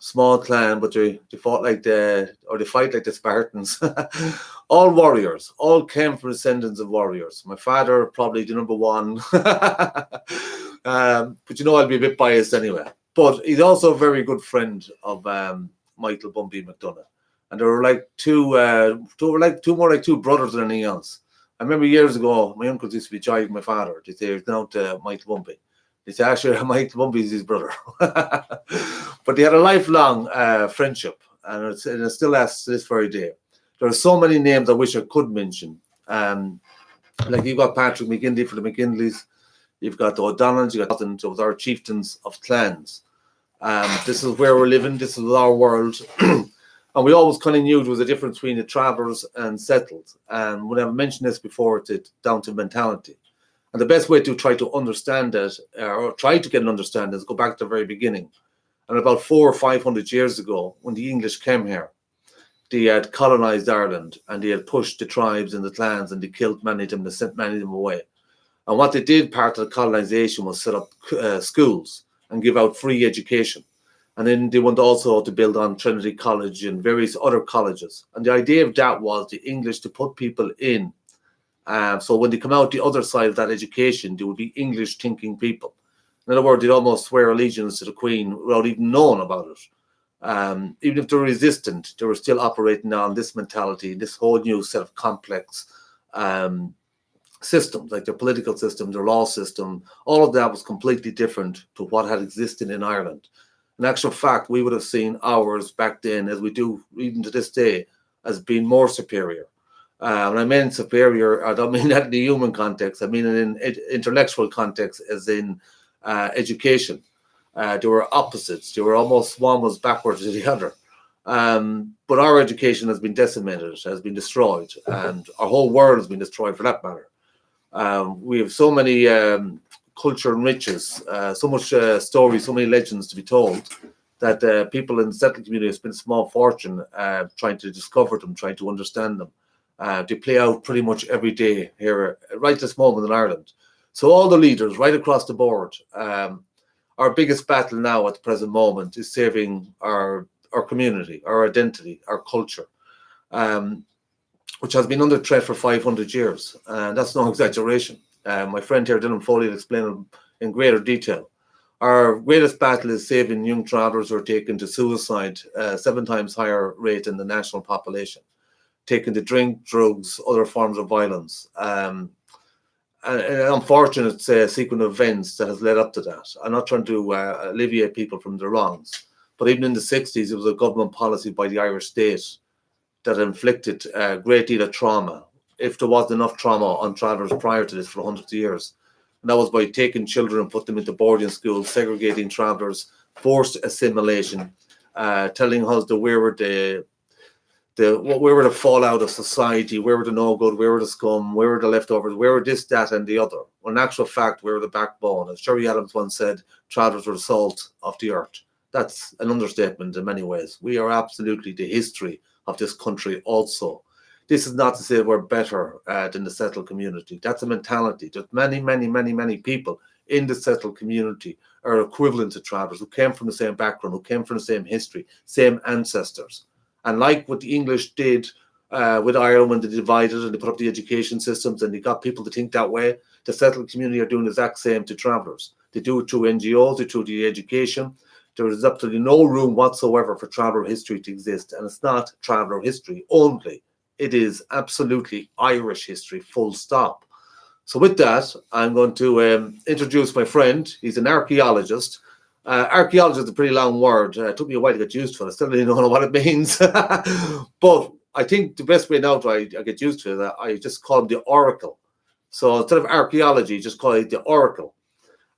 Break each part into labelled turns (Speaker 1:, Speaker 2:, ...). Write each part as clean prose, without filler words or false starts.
Speaker 1: small clan, but they fought they fight like the Spartans. All warriors, all came from descendants of warriors. My father probably the number one, but I'll be a bit biased anyway. But he's also a very good friend of Michael Bumpy McDonough, and they were like two brothers than anything else. I remember years ago, my uncles used to be jiving my father. They say, "It's now to Michael Bumpy." They say, "Actually, Michael Bumpy is his brother." But they had a lifelong friendship, and it still lasts to this very day. There are so many names I wish I could mention. Like you've got Patrick McGinley for the McGinleys, you've got the O'Donnells, you've got those our chieftains of clans. This is where we're living, this is our world. And we always kind of knew there was a difference between the travellers and settled. And when I've mentioned this before, it's down to mentality. And the best way to try to understand it, or try to get an understanding, is go back to the very beginning. And about 400 or 500 years ago, when the English came here, they had colonized Ireland and they had pushed the tribes and the clans and they killed many of them, they sent many of them away. And what they did, part of the colonization, was set up schools and give out free education. And then they went also to build on Trinity College and various other colleges. And the idea of that was the English to put people in. So when they come out the other side of that education, they would be English thinking people. In other words, they'd almost swear allegiance to the Queen without even knowing about it. Even if they're resistant, they were still operating on this mentality, this whole new set of complex systems, like their political system, their law system. All of that was completely different to what had existed in Ireland. In actual fact, we would have seen ours back then, as we do even to this day, as being more superior. When I mean superior, I don't mean that in the human context. I mean it in intellectual context, as in education. They were opposites. They were almost, one was backwards to the other. But our education has been decimated, has been destroyed, and our whole world has been destroyed for that matter. We have so many culture and riches, so much stories, so many legends to be told, that people in the settled community have spent a small fortune trying to discover them, trying to understand them. They play out pretty much every day here, right this moment in Ireland. So all the leaders, right across the board, our biggest battle now at the present moment is saving our community, our identity, our culture, which has been under threat for 500 years. And that's no exaggeration. My friend here, Dylan Foley, will explain it in greater detail. Our greatest battle is saving young travellers who are taken to suicide, 7 times higher rate than the national population, taken to drink, drugs, other forms of violence. And an unfortunate sequence of events that has led up to that. I'm not trying to alleviate people from their wrongs, but even in the 60s, it was a government policy by the Irish state that inflicted a great deal of trauma, if there wasn't enough trauma on travellers prior to this for hundreds of years. And that was by taking children and put them into boarding schools, segregating travellers, forced assimilation, telling us that where were the fallout of society, where were the no good, where were the scum, where were the leftovers, where were this, that, and the other. Well, in actual fact, where were the backbone. As Sherry Adams once said, travellers were the salt of the earth. That's an understatement in many ways. We are absolutely the history of this country also. This is not to say we're better than the settled community. That's a mentality. There's many people in the settled community are equivalent to travellers who came from the same background, who came from the same history, same ancestors. And like what the English did with Ireland when they divided and they put up the education systems and they got people to think that way, the settled community are doing the exact same to travellers. They do it through NGOs, they do the education. There is absolutely no room whatsoever for traveller history to exist. And it's not traveller history only. It is absolutely Irish history, full stop. So with that, I'm going to introduce my friend. He's an archaeologist. Archaeologist is a pretty long word. It took me a while to get used to it. I still don't know what it means. But I think the best way now I get used to it, I just call him the Oracle. So instead of archaeology, just call it the Oracle.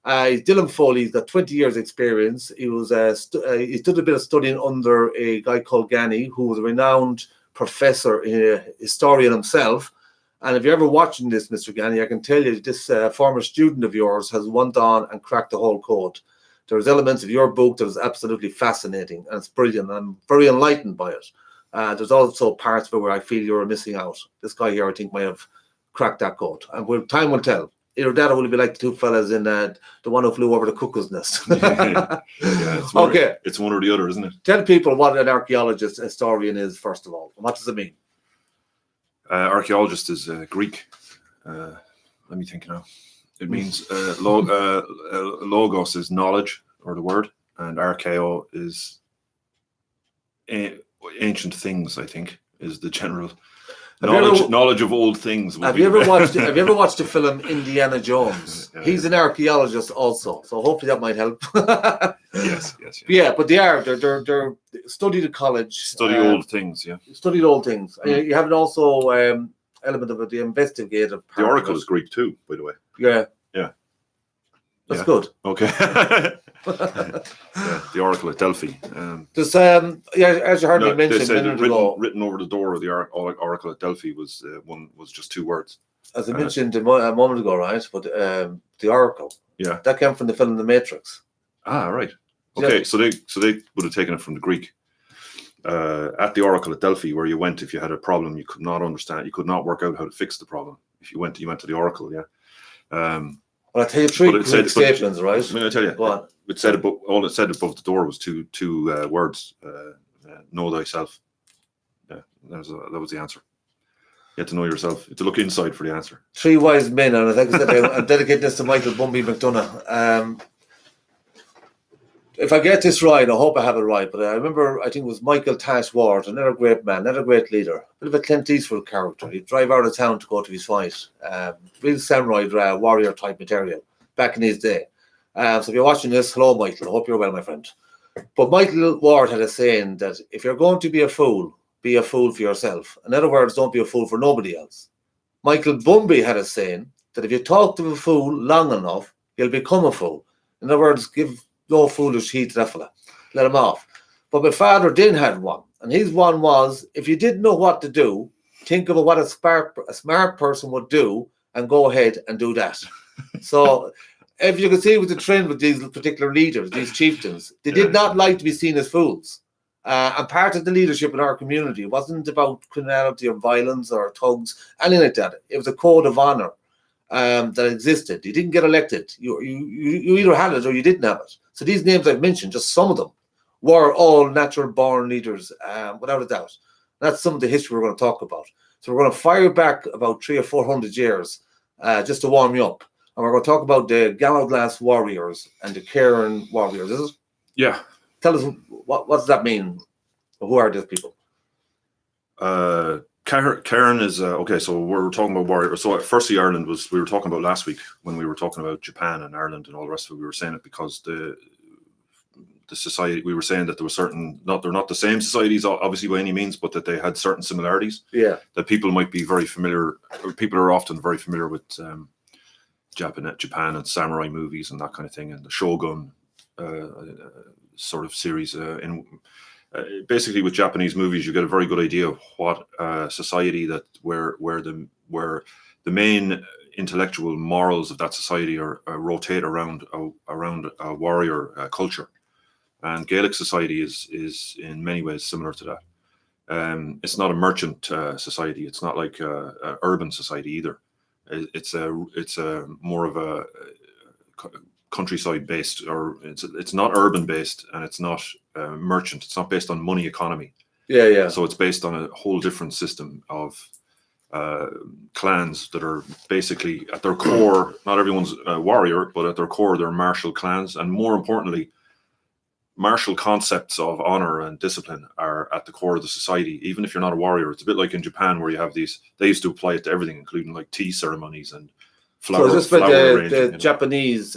Speaker 1: He's Dylan Foley. He's got 20 years experience. He was he did a bit of studying under a guy called Ganny, who was a renowned professor, historian himself. And if you're ever watching this, Mr. Ganny, I can tell you this former student of yours has went on and cracked the whole code. There's elements of your book that is absolutely fascinating and it's brilliant. I'm very enlightened by it. There's also parts where I feel you're missing out. This guy here, I think, might have cracked that code. And time will tell Either that or will it be like the two fellas in the one who flew over the cuckoo's nest?
Speaker 2: It's it's one or the other, isn't it?
Speaker 1: Tell people what an archaeologist, historian is, first of all. What does it mean?
Speaker 2: Archaeologist is Greek. Let me think now. It means logos is knowledge, or the word, and archaeo is ancient things, I think, is the general knowledge of old things.
Speaker 1: Have you ever watched the film Indiana Jones? He's an archaeologist also, so hopefully that might help.
Speaker 2: Yes.
Speaker 1: Yeah, but they're studied at college.
Speaker 2: Study old things, yeah.
Speaker 1: Studied old things. You have also element of the investigative part.
Speaker 2: The Oracle is Greek too, by the way.
Speaker 1: Yeah. That's good.
Speaker 2: Okay. The Oracle at Delphi.
Speaker 1: As you heard me mention,
Speaker 2: they said written over the door of the Oracle at Delphi was just 2 words.
Speaker 1: As I mentioned a moment ago, right? But the Oracle, that came from the film The Matrix.
Speaker 2: Ah, right. Okay, so they would have taken it from the Greek. At the Oracle at Delphi, where you went if you had a problem you could not understand, you could not work out how to fix the problem. If you went to the Oracle,
Speaker 1: Well, I tell you 3 Greek statements, right?
Speaker 2: I mean, I tell you,
Speaker 1: what?
Speaker 2: All it said above the door was two words: "Know thyself." Yeah, that was the answer. You had to know yourself. You had to look inside for the answer.
Speaker 1: 3 wise men, and I think I'm dedicating this to Michael Bumby McDonough. If I get this right, I hope I have it right, but I remember, I think it was Michael Tash Ward, another great man, another great leader, a bit of a Clint Eastwood character. He'd drive out of town to go to his fight. Real samurai warrior type material back in his day. So if you're watching this, hello, Michael. I hope you're well, my friend. But Michael Ward had a saying that if you're going to be a fool for yourself. In other words, don't be a fool for nobody else. Michael Bumby had a saying that if you talk to a fool long enough, he'll become a fool. In other words, give no foolish heed to that fella. Let him off. But my father did have one. And his one was, if you didn't know what to do, think of what a smart person would do and go ahead and do that. So if you can see with the trend with these particular leaders, these chieftains, they did not like to be seen as fools. And part of the leadership in our community wasn't about criminality or violence or thugs, anything like that. It was a code of honor that existed. You didn't get elected. You either had it or you didn't have it. So these names I've mentioned, just some of them, were all natural born leaders, without a doubt. That's some of the history we're going to talk about. So we're going to fire back about 300 or 400 years just to warm you up. And we're going to talk about the Galloglass warriors and the Kern warriors, is it?
Speaker 2: Yeah.
Speaker 1: Tell us, what does that mean? Who are these people?
Speaker 2: Kern is, okay, so we're talking about warriors. So firstly, Ireland we were talking about last week when we were talking about Japan and Ireland and all the rest of it. We were saying it because the society, we were saying that there were they're not the same societies, obviously, by any means, but that they had certain similarities.
Speaker 1: Yeah. That
Speaker 2: people might be very familiar, or people are often very familiar with Japan and samurai movies and that kind of thing, and the Shogun sort of series. Basically, with Japanese movies, you get a very good idea of what society where the main intellectual morals of that society rotate around a warrior culture, and Gaelic society is in many ways similar to that. It's not a merchant society. It's not like a urban society either. It's a more of a countryside based, or it's not urban based, and it's not merchant. It's not based on money economy.
Speaker 1: Yeah.
Speaker 2: So it's based on a whole different system of clans that are basically at their core. Not everyone's a warrior, but at their core, they're martial clans, and more importantly, martial concepts of honor and discipline are at the core of the society. Even if you're not a warrior, it's a bit like in Japan where you have these. They used to apply it to everything, including like tea ceremonies and flower.
Speaker 1: So just about the Japanese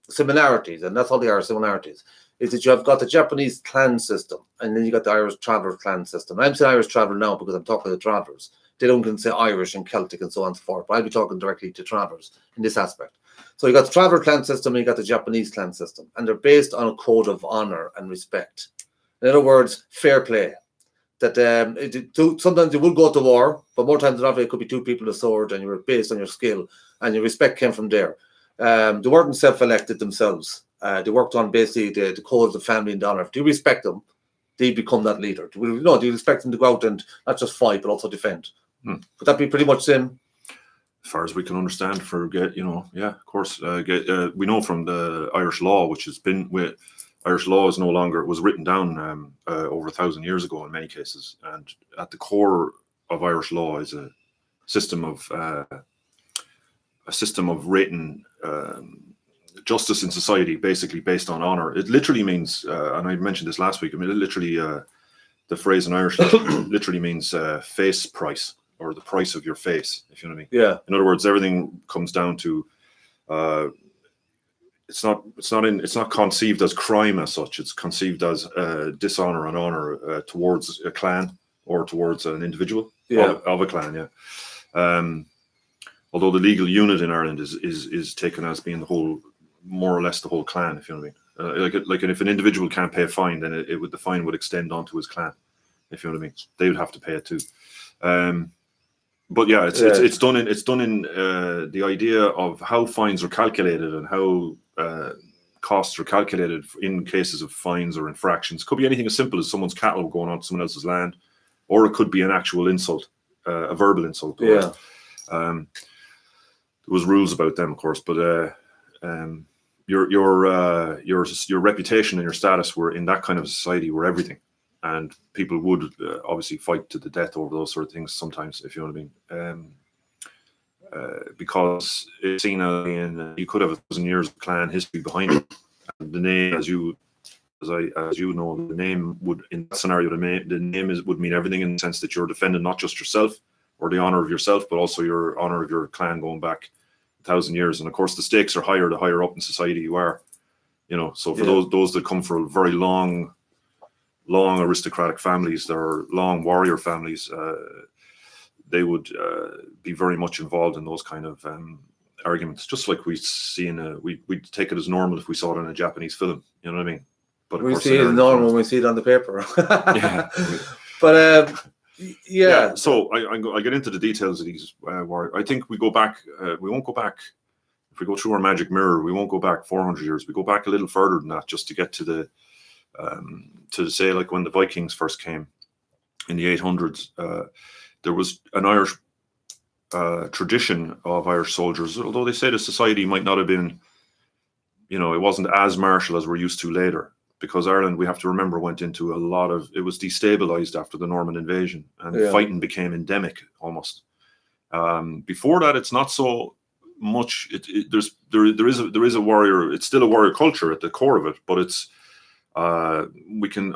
Speaker 1: similarities, and that's all they are, similarities, is that you have got the Japanese clan system, and then you got the Irish traveller clan system. I'm saying Irish traveller now because I'm talking to travellers. They don't say Irish and Celtic and so on and so forth, but I'll be talking directly to travellers in this aspect. So you got the traveller clan system and you got the Japanese clan system, and they're based on a code of honour and respect. In other words, fair play. That sometimes you will go to war, but more times than not, it could be 2 people with a sword, and you were based on your skill, and your respect came from there. They weren't self-elected themselves. They worked on basically the codes of family and honour. If you respect them, they become that leader. Do you expect them to go out and not just fight, but also defend? Would that be pretty much same?
Speaker 2: as far as we can understand, of course, we know from the Irish law, which has been with Irish law is no longer, it was written down over 1,000 years ago in many cases, and at the core of Irish law is a system of rating justice in society, basically based on honor. It literally means, and I mentioned this last week. I mean, it literally, the phrase in Irish literally means face price, or the price of your face, if you know what I mean.
Speaker 1: Yeah.
Speaker 2: In other words, everything comes down to it's not conceived as crime as such. It's conceived as dishonor and honor towards a clan or towards an individual of a clan. Yeah. Although the legal unit in Ireland is taken as being the whole, more or less the whole clan, if you know what I mean. Like if an individual can't pay a fine, then the fine would extend onto his clan, if you know what I mean. They would have to pay it too. But yeah, it's done in the idea of how fines are calculated and how costs are calculated in cases of fines or infractions. It could be anything as simple as someone's cattle going on to someone else's land, or it could be an actual insult, a verbal insult.
Speaker 1: Yeah.
Speaker 2: There was rules about them, of course, but your reputation and your status were in that kind of society were everything. And people would obviously fight to the death over those sort of things sometimes, if you know what I mean. Because it's seen you could have 1,000 years of clan history behind it. And the name, as you know, the name would, in that scenario, the name would mean everything, in the sense that you're defending not just yourself or the honor of yourself, but also your honor of your clan going back 1,000 years. And of course, the stakes are higher the higher up in society you are. You know, so for those that come from very long aristocratic families, that are long warrior families, they would be very much involved in those kind of arguments, just like we see we'd take it as normal if we saw it in a Japanese film, you know what I mean? But
Speaker 1: we see it as normal when we see it on the paper.
Speaker 2: Yeah.
Speaker 1: But
Speaker 2: yeah. So I get into the details of these I think we go back, we won't go back, if we go through our magic mirror, we won't go back 400 years. We go back a little further than that, just to get to the to say, like, when the Vikings first came in the 800s, there was an Irish tradition of Irish soldiers, although they say the society might not have been, you know, it wasn't as martial as we're used to later, because Ireland, we have to remember, went into it was destabilized after the Norman invasion, and fighting became endemic almost. Before that, it's not so much. There is a warrior. It's still a warrior culture at the core of it, but it's we can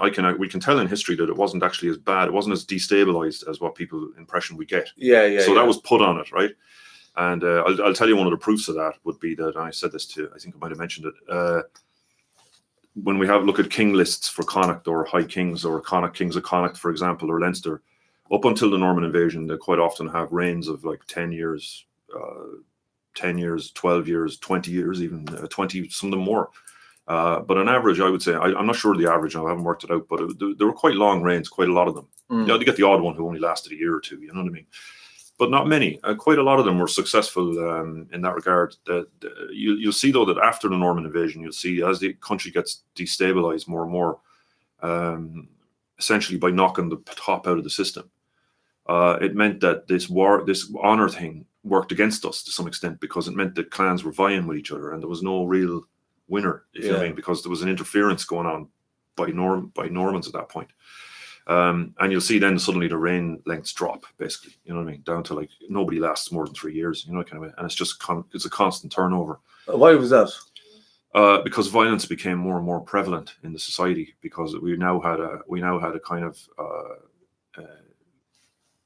Speaker 2: tell in history that it wasn't actually as bad. It wasn't as destabilized as what people impression we get. So that was put on it, right? And I'll tell you, one of the proofs of that would be that, I said this to, I think I might have mentioned it, when we look at king lists for Connacht, or High Kings, or Connacht Kings of Connacht, for example, or Leinster, up until the Norman invasion, they quite often have reigns of like 10 years, 12 years, 20 years, even 20, some of them more. But on average, I would say, I'm not sure the average, I haven't worked it out, but there were quite long reigns, quite a lot of them. You know, you get the odd one who only lasted a year or two, you know what I mean? But not many. Quite a lot of them were successful in that regard. You'll see, though, that after the Norman invasion, you'll see, as the country gets destabilized more and more, essentially by knocking the top out of the system, it meant that this honor thing worked against us to some extent, because it meant that clans were vying with each other, and there was no real winner, if you know what I mean, because there was an interference going on by Normans at that point. And you'll see then suddenly the reign lengths drop, basically, you know what I mean, down to like nobody lasts more than 3 years, you know, kind of way. And it's just it's a constant turnover.
Speaker 1: Why was that?
Speaker 2: Because violence became more and more prevalent in the society, because we now had a kind of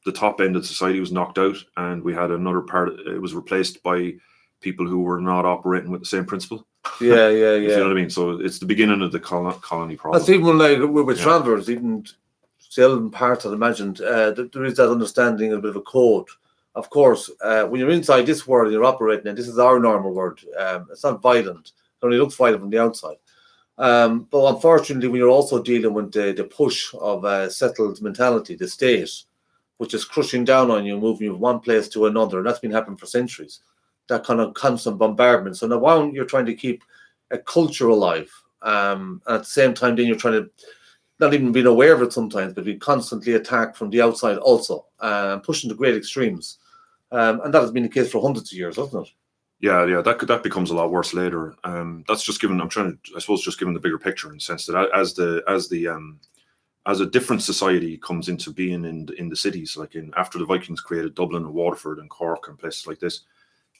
Speaker 2: the top end of society was knocked out, and we had another part. It was replaced by people who were not operating with the same principle.
Speaker 1: Yeah.
Speaker 2: If you know what I mean. So it's the beginning of the colony problem.
Speaker 1: That's even like with travellers, even still in parts, I'd imagined, there is that understanding of a bit of a code. Of course, when you're inside this world, you're operating, and this is our normal world. It's not violent. It only looks violent from the outside. But unfortunately, when you're also dealing with the push of settled mentality, the state, which is crushing down on you, moving you from one place to another, and that's been happening for centuries. That kind of constant bombardment. So now you're trying to keep a culture alive. At the same time, then you're trying to not even being aware of it sometimes, but be constantly attacked from the outside also, pushing to great extremes. And that has been the case for hundreds of years, hasn't it?
Speaker 2: Yeah. That becomes a lot worse later. That's just given. I'm trying to, I suppose, just given the bigger picture in the sense that as a different society comes into being in the cities, like after the Vikings created Dublin and Waterford and Cork and places like this,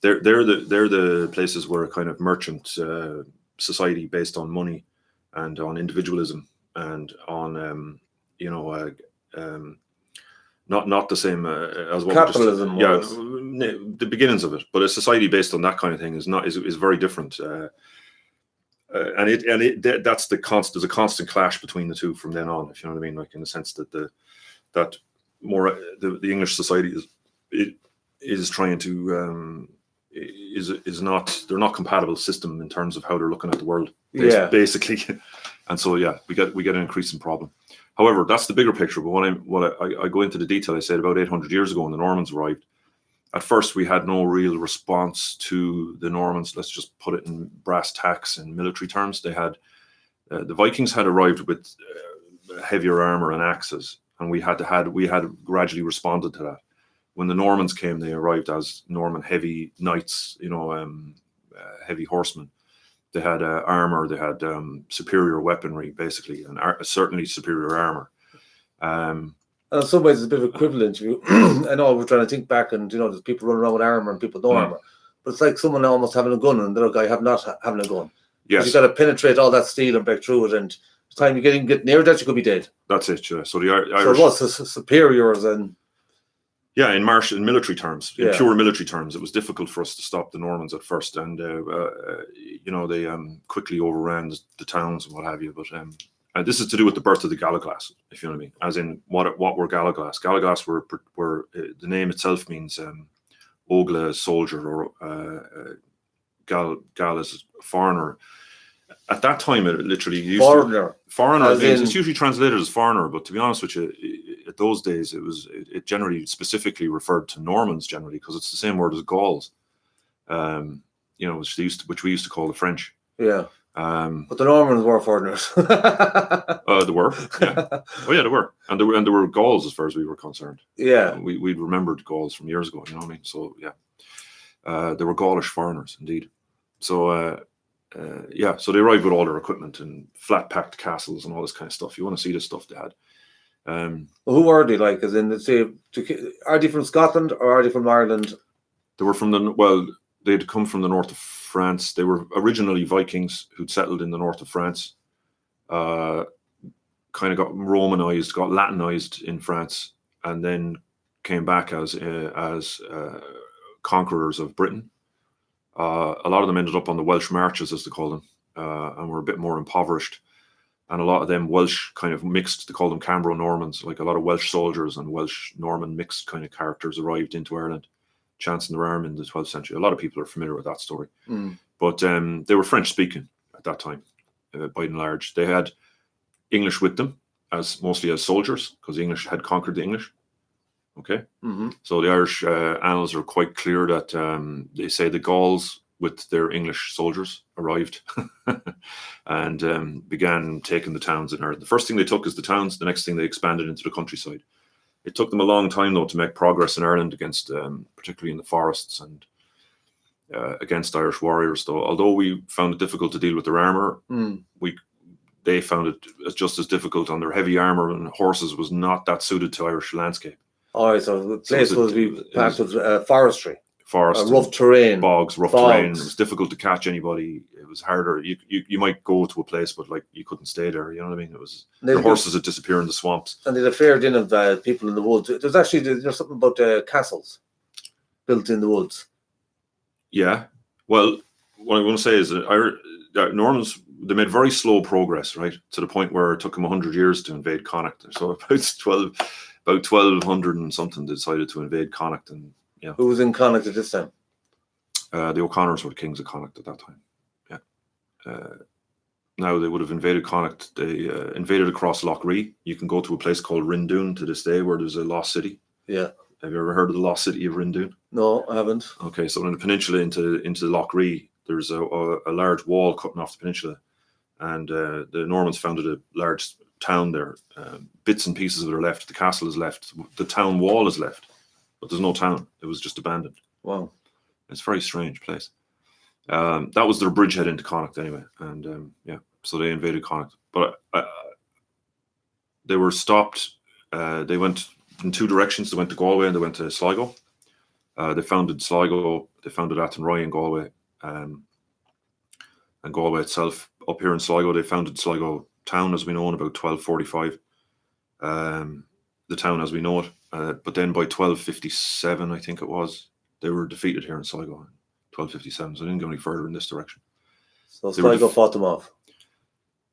Speaker 2: they're the places where a kind of merchant society based on money and on individualism and on not the same as what
Speaker 1: capitalism.
Speaker 2: The beginnings of it, but a society based on that kind of thing is very different. That's there's a constant clash between the two from then on, if you know what I mean, like in the sense that the English society is trying to they're not compatible system in terms of how they're looking at the world, basically. And so we get an increasing problem. However, that's the bigger picture. But when I go into the detail, I said about 800 years ago when the Normans arrived, at first we had no real response to the Normans. Let's just put it in brass tacks in military terms. They had the Vikings had arrived with heavier armor and axes, and we had gradually responded to that. When the Normans came, they arrived as Norman heavy knights, heavy horsemen. They had armor, they had superior weaponry, basically, and certainly superior armor.
Speaker 1: And in some ways, it's a bit of equivalent. I know we're trying to think back, and there's people running around with armor and people with no armor, but it's like someone almost having a gun and the other guy not having a gun.
Speaker 2: Yes,
Speaker 1: you've got to penetrate all that steel and break through it, and the time you get near that, you could be dead.
Speaker 2: That's it. Yeah. So the Irish.
Speaker 1: So it was superiors and.
Speaker 2: Yeah, in military terms, in pure military terms, it was difficult for us to stop the Normans at first, and they quickly overran the towns and what have you. But and this is to do with the birth of the Galloglass, if you know what I mean. As in, what were Galloglass? Galloglass were the name itself means Ogla, soldier, or Gal is foreigner. At that time, it literally used foreigner. It's usually translated as foreigner, but to be honest with you, at those days, it generally specifically referred to Normans generally because it's the same word as Gauls, which we used to call the French.
Speaker 1: Yeah. But the Normans were foreigners.
Speaker 2: They were. Yeah. Oh yeah, they were, and there were Gauls as far as we were concerned.
Speaker 1: Yeah.
Speaker 2: We'd remembered Gauls from years ago. You know what I mean? So yeah, they were Gaulish foreigners indeed. So. So they arrived with all their equipment and flat-packed castles and all this kind of stuff. You want to see the stuff they had.
Speaker 1: Who are they like? As in, are they from Scotland or are they from Ireland?
Speaker 2: They were they'd come from the north of France. They were originally Vikings who'd settled in the north of France. Kind of got Romanized, got Latinized in France, and then came back as conquerors of Britain. A lot of them ended up on the Welsh marches, as they call them, and were a bit more impoverished. And a lot of them Welsh kind of mixed, they call them Cambro-Normans, like a lot of Welsh soldiers and Welsh Norman mixed kind of characters arrived into Ireland, chancing their arm in the 12th century. A lot of people are familiar with that story. But they were French-speaking at that time, by and large. They had English with them, mostly as soldiers, because the English had conquered the English. Okay, So the Irish annals are quite clear that they say the Gauls with their English soldiers arrived and began taking the towns in Ireland. The first thing they took is the towns. The next thing they expanded into the countryside. It took them a long time though to make progress in Ireland against, particularly in the forests and against Irish warriors. Though, although we found it difficult to deal with their armor, they found it just as difficult on their heavy armor, and horses was not that suited to Irish landscape.
Speaker 1: All right, so the place was packed with forestry,
Speaker 2: forest,
Speaker 1: rough terrain,
Speaker 2: bogs, rough terrain. It was difficult to catch anybody. It was harder. You might go to a place, but like you couldn't stay there. You know what I mean? It was the horses would disappear in the swamps. And
Speaker 1: there's a fair din of people in the woods. There's actually something about castles built in the woods.
Speaker 2: Yeah. Well, what I want to say is that Normans, they made very slow progress, right, to the point where it took them 100 years to invade Connacht. So about 1200 and something, they decided to invade Connacht. And yeah,
Speaker 1: who was in Connacht at this time?
Speaker 2: The O'Connors were the kings of Connacht at that time. Yeah. Now they would have invaded Connacht. They invaded across Lough Ree. You can go to a place called Rindoon to this day, where there's a lost city.
Speaker 1: Yeah.
Speaker 2: Have you ever heard of the lost city of Rindoon?
Speaker 1: No, I haven't.
Speaker 2: Okay, so in the peninsula into Lough Ree, there's a large wall cutting off the peninsula, and the Normans founded a large town there. Bits and pieces of it are left. The castle is left. The town wall is left. but there's no town. It was just abandoned.
Speaker 1: Wow.
Speaker 2: It's a very strange place. That was their bridgehead into Connacht anyway, and so they invaded Connacht, but they were stopped. They went in two directions. They went to Galway and they went to Sligo. They founded Sligo. They founded Athenry in Galway, and Galway itself. Up here in Sligo, they founded Sligo town as we know in about 1245. The town as we know it, but then by 1257, I think it was, they were defeated here in Sligo in 1257. So they didn't go any further in this direction.
Speaker 1: So Sligo fought them off.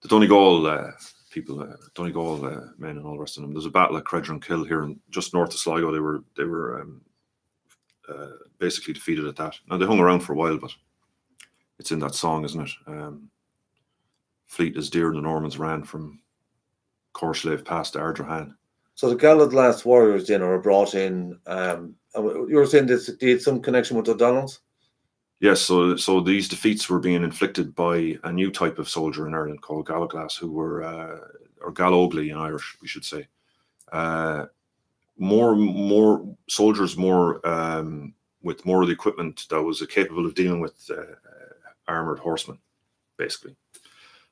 Speaker 2: The Donegal people, Donegal men and all the rest of them. There's a battle at Credran-Kill here, just north of Sligo. They were basically defeated at that. Now they hung around for a while, but it's in that song, isn't it? Fleet as deer the Normans ran from Corslave past Ardrahan.
Speaker 1: So the Galloglass warriors then were brought in. You were saying this, they had some connection with the O'Donnells?
Speaker 2: Yes, so these defeats were being inflicted by a new type of soldier in Ireland called Galloglass, who were, or Galloglass in Irish, we should say. More soldiers, with more of the equipment that was capable of dealing with armoured horsemen, basically.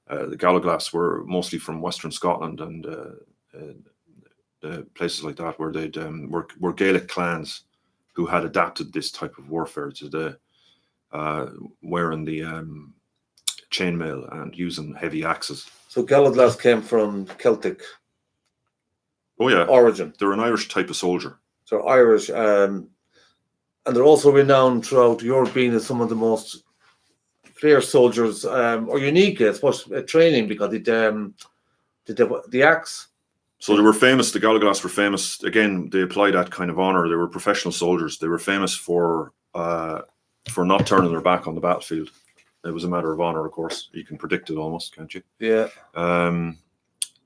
Speaker 2: The Galloglass were mostly from Western Scotland and places like that, where they'd were Gaelic clans who had adapted this type of warfare to the wearing the chainmail and using heavy axes.
Speaker 1: So Galloglass came from Celtic.
Speaker 2: Oh yeah,
Speaker 1: origin.
Speaker 2: They're an Irish type of soldier.
Speaker 1: So Irish, and they're also renowned throughout Europe being as some of the most fierce soldiers, or unique, I suppose, at training, because the axe.
Speaker 2: So they were famous. The Galloglass were famous. Again, they applied that kind of honor. They were professional soldiers. They were famous for not turning their back on the battlefield. It was a matter of honor, of course. You can predict it almost, can't you?
Speaker 1: Yeah.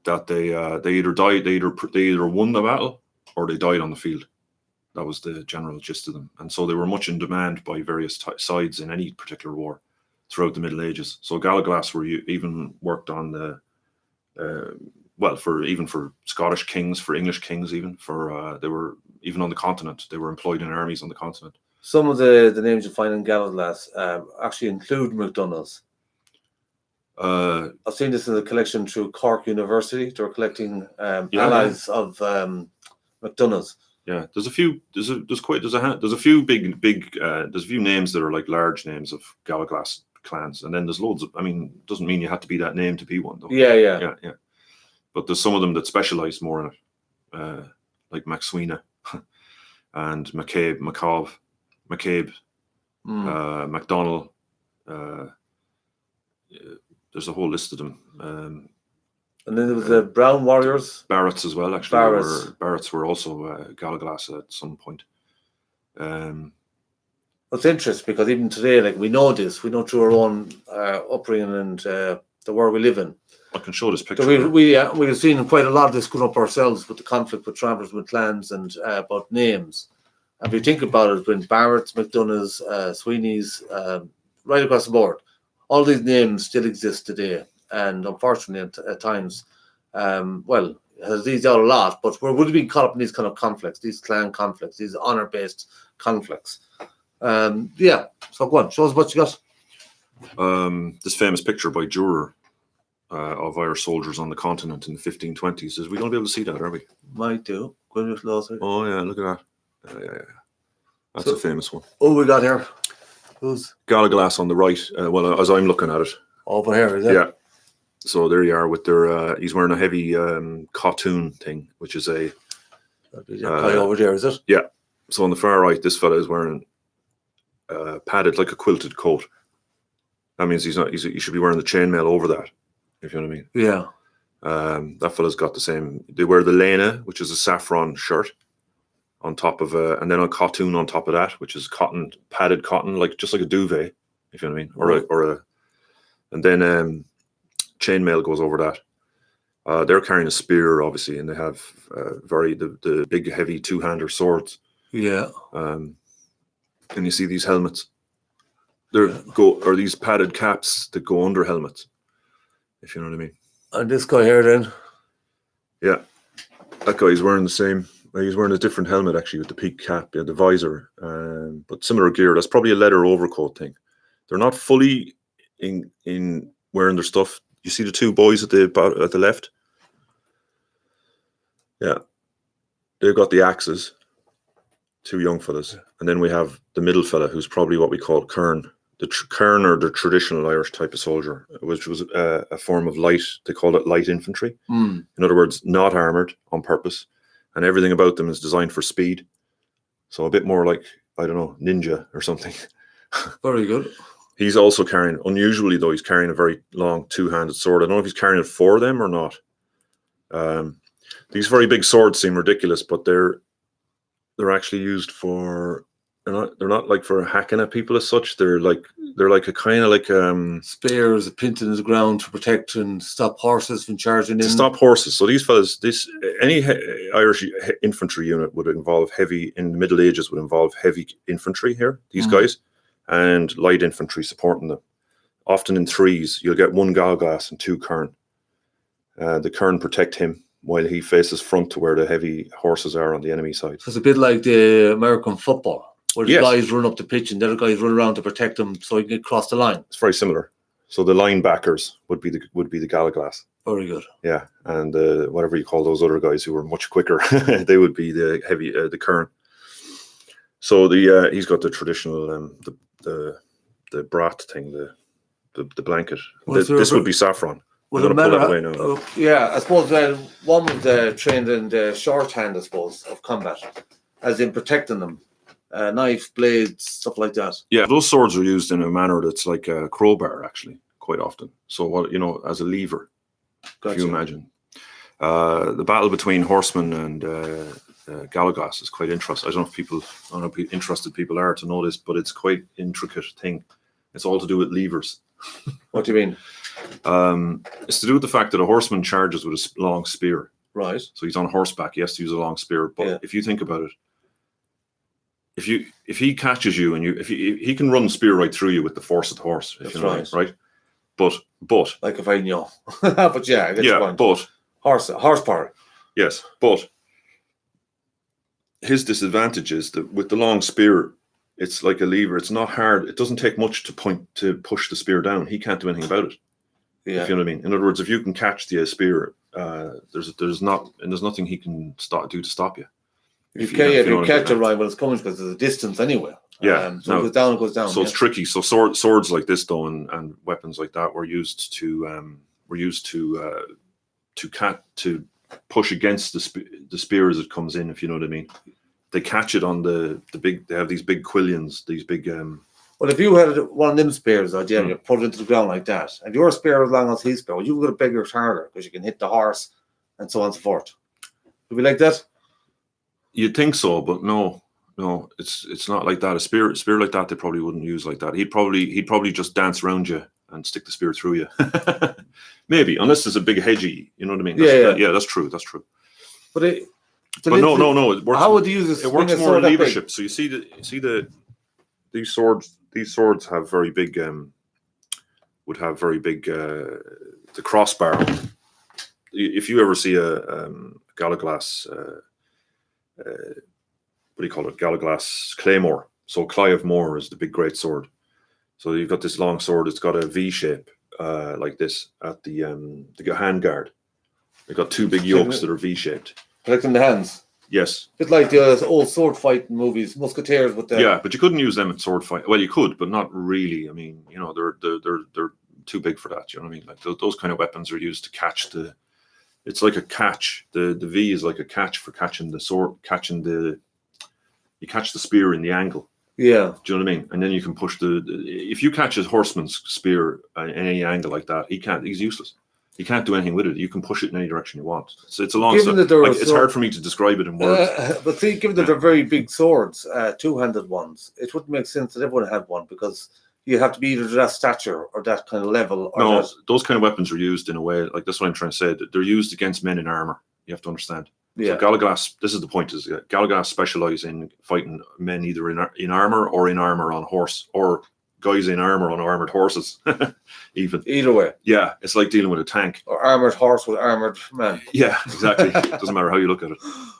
Speaker 2: That they either died, they either won the battle or they died on the field. That was the general gist of them. And so they were much in demand by various sides in any particular war throughout the Middle Ages. So Galloglass were even worked on the for Scottish kings, for English kings, even for they were even on the continent. They were employed in armies on the continent.
Speaker 1: Some of the names you find in Galloglass actually include McDonough's. I've seen this in the collection through Cork University. They were collecting allies of McDonough's.
Speaker 2: Yeah, there's a few names that are like large names of Galloglass clans, and then there's loads of. I mean, doesn't mean you have to be that name to be one, though. Yeah. But there's some of them that specialize more in it, like MacSweeney and McCabe, MacDonald. There's a whole list of them.
Speaker 1: And then there was the Brown Warriors.
Speaker 2: Barretts as well, actually. Barretts were also Galloglass at some point.
Speaker 1: It's interesting because even today, like, we know this. We know through our own upbringing and the world we live in.
Speaker 2: I can show this picture.
Speaker 1: So we've seen quite a lot of this going up ourselves with the conflict with travellers, with clans, and about names. And if you think about it, it's been Barrett's, McDonough's, Sweeney's, right across the board. All these names still exist today. And unfortunately, at times, these are a lot, but we would have been caught up in these kind of conflicts, these clan conflicts, these honor-based conflicts. So go on, show us what you got.
Speaker 2: This famous picture by Dürer of Irish soldiers on the continent in the 1520s. Is we going to be able to see that, are we?
Speaker 1: Might do.
Speaker 2: Oh yeah, look at that. Yeah. That's a famous one.
Speaker 1: Oh, we got here. Who's
Speaker 2: Galloglass on the right? As I'm looking at it.
Speaker 1: Over here, is it?
Speaker 2: Yeah. So there you are with their. He's wearing a heavy cartoon thing, which is a
Speaker 1: guy over there, is it?
Speaker 2: Yeah. So on the far right, this fella is wearing padded, like a quilted coat. That means he should be wearing the chainmail over that, if you know what I mean.
Speaker 1: Yeah.
Speaker 2: That fella's got the same. They wear the lena, which is a saffron shirt, on top of and then a cartoon on top of that, which is padded cotton, just like a duvet, if you know what I mean, and then chainmail goes over that. They're carrying a spear, obviously, and they have the big heavy two-hander swords.
Speaker 1: Yeah.
Speaker 2: And you see these helmets. These padded caps that go under helmets, if you know what I mean.
Speaker 1: And this guy here, then.
Speaker 2: Yeah, that guy's wearing the same. He's wearing a different helmet actually with the peak cap, yeah, the visor, but similar gear. That's probably a leather overcoat thing. They're not fully in wearing their stuff. You see the two boys at the left? Yeah, they've got the axes. Two young fellas, and then we have the middle fella, who's probably what we call Kern. Kern, or the traditional Irish type of soldier, which was a form of light. They called it light infantry.
Speaker 1: Mm.
Speaker 2: In other words, not armored on purpose, and everything about them is designed for speed. So a bit more like, I don't know, ninja or something.
Speaker 1: Very good.
Speaker 2: He's also carrying, unusually though, he's carrying a very long two-handed sword. I don't know if he's carrying it for them or not. These very big swords seem ridiculous, but they're actually used for. They're not like for hacking at people as such. They're like a kind of like
Speaker 1: spears pinned into the ground to protect and stop horses from charging in.
Speaker 2: To stop horses. So these fellas, any Irish infantry unit would involve heavy, in the Middle Ages, would involve heavy infantry here, these guys, and light infantry supporting them. Often in threes, you'll get one Galloglass and two Kern. The Kern protect him while he faces front to where the heavy horses are on the enemy side.
Speaker 1: So it's a bit like the American football, where the
Speaker 2: Yes.
Speaker 1: guys run up the pitch and the other guys run around to protect them so he can get across the line.
Speaker 2: It's very similar. So the linebackers would be the Galloglass.
Speaker 1: Very good.
Speaker 2: Yeah, and whatever you call those other guys who were much quicker, they would be the heavy, the Kern. So he's got the traditional the brat thing, the blanket. This would be saffron.
Speaker 1: Well,
Speaker 2: I'm gonna pull that away now.
Speaker 1: Yeah, I suppose one was trained in the shorthand, I suppose, of combat, as in protecting them. Knives, blades, stuff like that.
Speaker 2: Yeah, those swords are used in a manner that's like a crowbar, actually, quite often. So, what as a lever,
Speaker 1: Gotcha.
Speaker 2: if you imagine. The battle between horsemen and Galloglass is quite interesting. I don't know how interested people are to know this, but it's quite intricate thing. It's all to do with levers.
Speaker 1: What do you mean?
Speaker 2: It's to do with the fact that a horseman charges with a long spear.
Speaker 1: Right.
Speaker 2: So he's on horseback. He has to use a long spear. But if you think about it, if he catches you and he can run the spear right through you with the force of the horse. If you know, right? But like
Speaker 1: if I know, but yeah, I get your point.
Speaker 2: But
Speaker 1: horsepower.
Speaker 2: Yes, but his disadvantage is that with the long spear, it's like a lever. It's not hard. It doesn't take much to push the spear down. He can't do anything about it.
Speaker 1: Yeah.
Speaker 2: If you know what I mean. In other words, if you can catch the spear, there's nothing he can do to stop you.
Speaker 1: If you catch it right when it's coming, because there's a distance anyway.
Speaker 2: Yeah.
Speaker 1: So it goes down.
Speaker 2: So it's tricky. So swords like this though, and weapons like that were used to push against the spear as it comes in. If you know what I mean. They catch it on the big. They have these big quillions. These big.
Speaker 1: Well, if you had one of them spears, you put it into the ground like that, and your spear as long as his spear, you've got a bigger target because you can hit the horse, and so on and so forth. Would be like that?
Speaker 2: You'd think so, but no, it's not like that. A spear like that, they probably wouldn't use like that. He'd probably just dance around you and stick the spear through you. Maybe, unless there's a big hedgy. You know what I mean? That's true. That's true.
Speaker 1: But
Speaker 2: no. It works,
Speaker 1: how would you use this?
Speaker 2: It works more in leadership. So you see these swords have very big would have very big the crossbar. If you ever see a Galloglass what do you call it? Galloglass claymore. So Clive Moore is the big great sword. So you've got this long sword. It's got a V shape like this at the hand guard. They've got two big yokes that are V shaped.
Speaker 1: Protecting the hands.
Speaker 2: Yes.
Speaker 1: It's like the old sword fighting movies, musketeers with the.
Speaker 2: Yeah, but you couldn't use them in sword fight. Well, you could, but not really. I mean, they're too big for that. You know what I mean? Like those kind of weapons are used to catch the. It's like a catch. The V is like a catch for catching the sword, you catch the spear in the angle.
Speaker 1: Yeah.
Speaker 2: Do you know what I mean? And then you can push if you catch a horseman's spear in any angle like that, he's useless. You can't do anything with it. You can push it in any direction you want. So it's a long sword. It's hard for me to describe it in words.
Speaker 1: But see, given that they're very big swords, two-handed ones, it wouldn't make sense that everyone had one because you have to be either that stature or that kind of level. Or
Speaker 2: those kind of weapons are used in a way, like that's what I'm trying to say. They're used against men in armor. You have to understand.
Speaker 1: Yeah.
Speaker 2: So Galloglass, this is the point, is Galloglass specialise in fighting men either in armor or in armor on horse, or guys in armor on armored horses. Even
Speaker 1: either way.
Speaker 2: Yeah, it's like dealing with a tank.
Speaker 1: Or armored horse with armored man.
Speaker 2: Yeah, exactly. It doesn't matter how you look at it.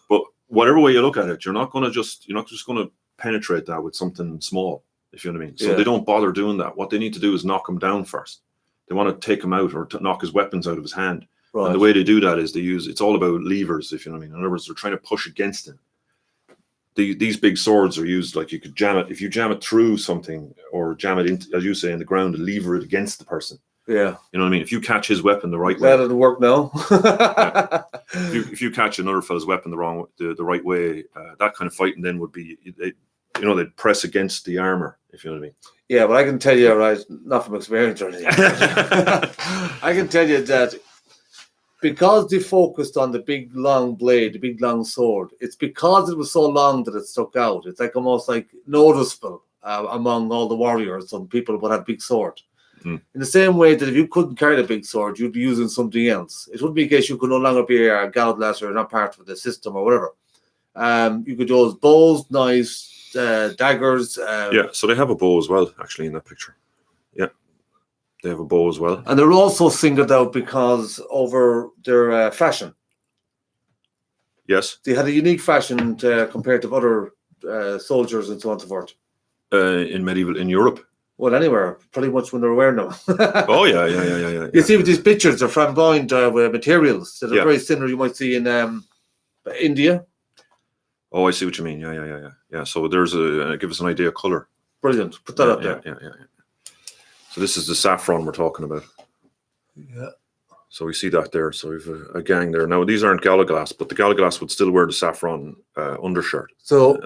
Speaker 2: But whatever way you look at it, you're not just going to penetrate that with something small, if you know what I mean. So they don't bother doing that. What they need to do is knock him down first. They want to take him out or to knock his weapons out of his hand. Right. And the way they do that is it's all about levers, if you know what I mean. In other words, they're trying to push against him. These big swords are used like you could jam it. If you jam it through something or jam it in, as you say, in the ground and lever it against the person.
Speaker 1: Yeah.
Speaker 2: You know what I mean? If you catch his weapon the right way.
Speaker 1: That doesn't work now.
Speaker 2: If you catch another fella's weapon the right way, that kind of fighting then would be, they'd press against the armor, if you know what I mean.
Speaker 1: Yeah, but I can tell you, right, not from experience or anything. I can tell you that because they focused on the big long blade, the big long sword, it's because it was so long that it stuck out. It's like almost like noticeable among all the warriors. Some people would have big sword. In the same way that if you couldn't carry the big sword, you'd be using something else. It wouldn't be a case you could no longer be a Galloglass or not part of the system or whatever. You could use bows, knives, daggers.
Speaker 2: So they have a bow as well, actually, in that picture. Yeah, they have a bow as well.
Speaker 1: And they're also singled out because over their fashion.
Speaker 2: Yes.
Speaker 1: They had a unique fashion compared to other soldiers and so on and so forth.
Speaker 2: In Europe.
Speaker 1: Well, anywhere, pretty much when they're wearing them.
Speaker 2: Oh, yeah.
Speaker 1: You see with these pictures, they're flamboyant with materials that are very similar you might see in India.
Speaker 2: Oh, I see what you mean. Yeah. So there's give us an idea of colour.
Speaker 1: Brilliant. Put that up there.
Speaker 2: Yeah. So this is the saffron we're talking about.
Speaker 1: Yeah.
Speaker 2: So we see that there. So we've a gang there. Now, these aren't Galloglass, but the Galloglass would still wear the saffron undershirt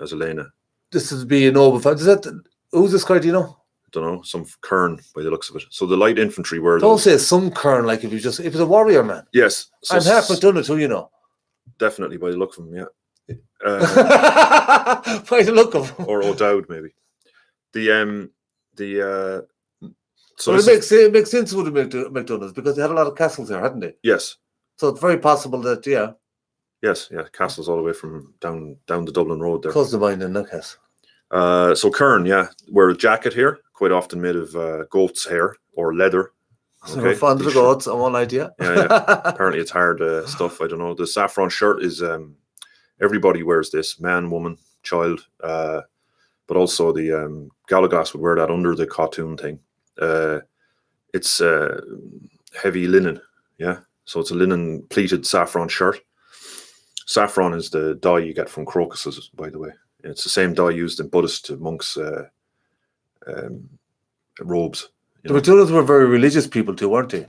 Speaker 2: as Elena.
Speaker 1: This would be a noble fan. Who's this guy, do you know?
Speaker 2: Don't know, some Kern by the looks of it. So the light infantry were.
Speaker 1: Don't say some Kern, like if it's a warrior man.
Speaker 2: Yes. So
Speaker 1: I'm half McDonough too, you know.
Speaker 2: Definitely by the look of him, yeah.
Speaker 1: By the look of him.
Speaker 2: Or O'Dowd, maybe.
Speaker 1: So it makes sense with the McDonald's because they had a lot of castles there, hadn't they?
Speaker 2: Yes.
Speaker 1: So it's very possible that
Speaker 2: Yes, castles all the way from down the Dublin Road there.
Speaker 1: Cousin of mine in that case.
Speaker 2: So Kern, wear a jacket here, quite often made of goat's hair or leather.
Speaker 1: So we're fond of the goats, on one idea.
Speaker 2: Yeah. Apparently it's hard stuff. I don't know. The saffron shirt is everybody wears this, man, woman, child. But also the Galloglass would wear that under the cartoon thing. It's heavy linen, so it's a linen pleated saffron shirt. Saffron is the dye you get from crocuses, by the way. It's the same dye used in Buddhist monks' robes.
Speaker 1: The McDonalds were very religious people too, weren't they?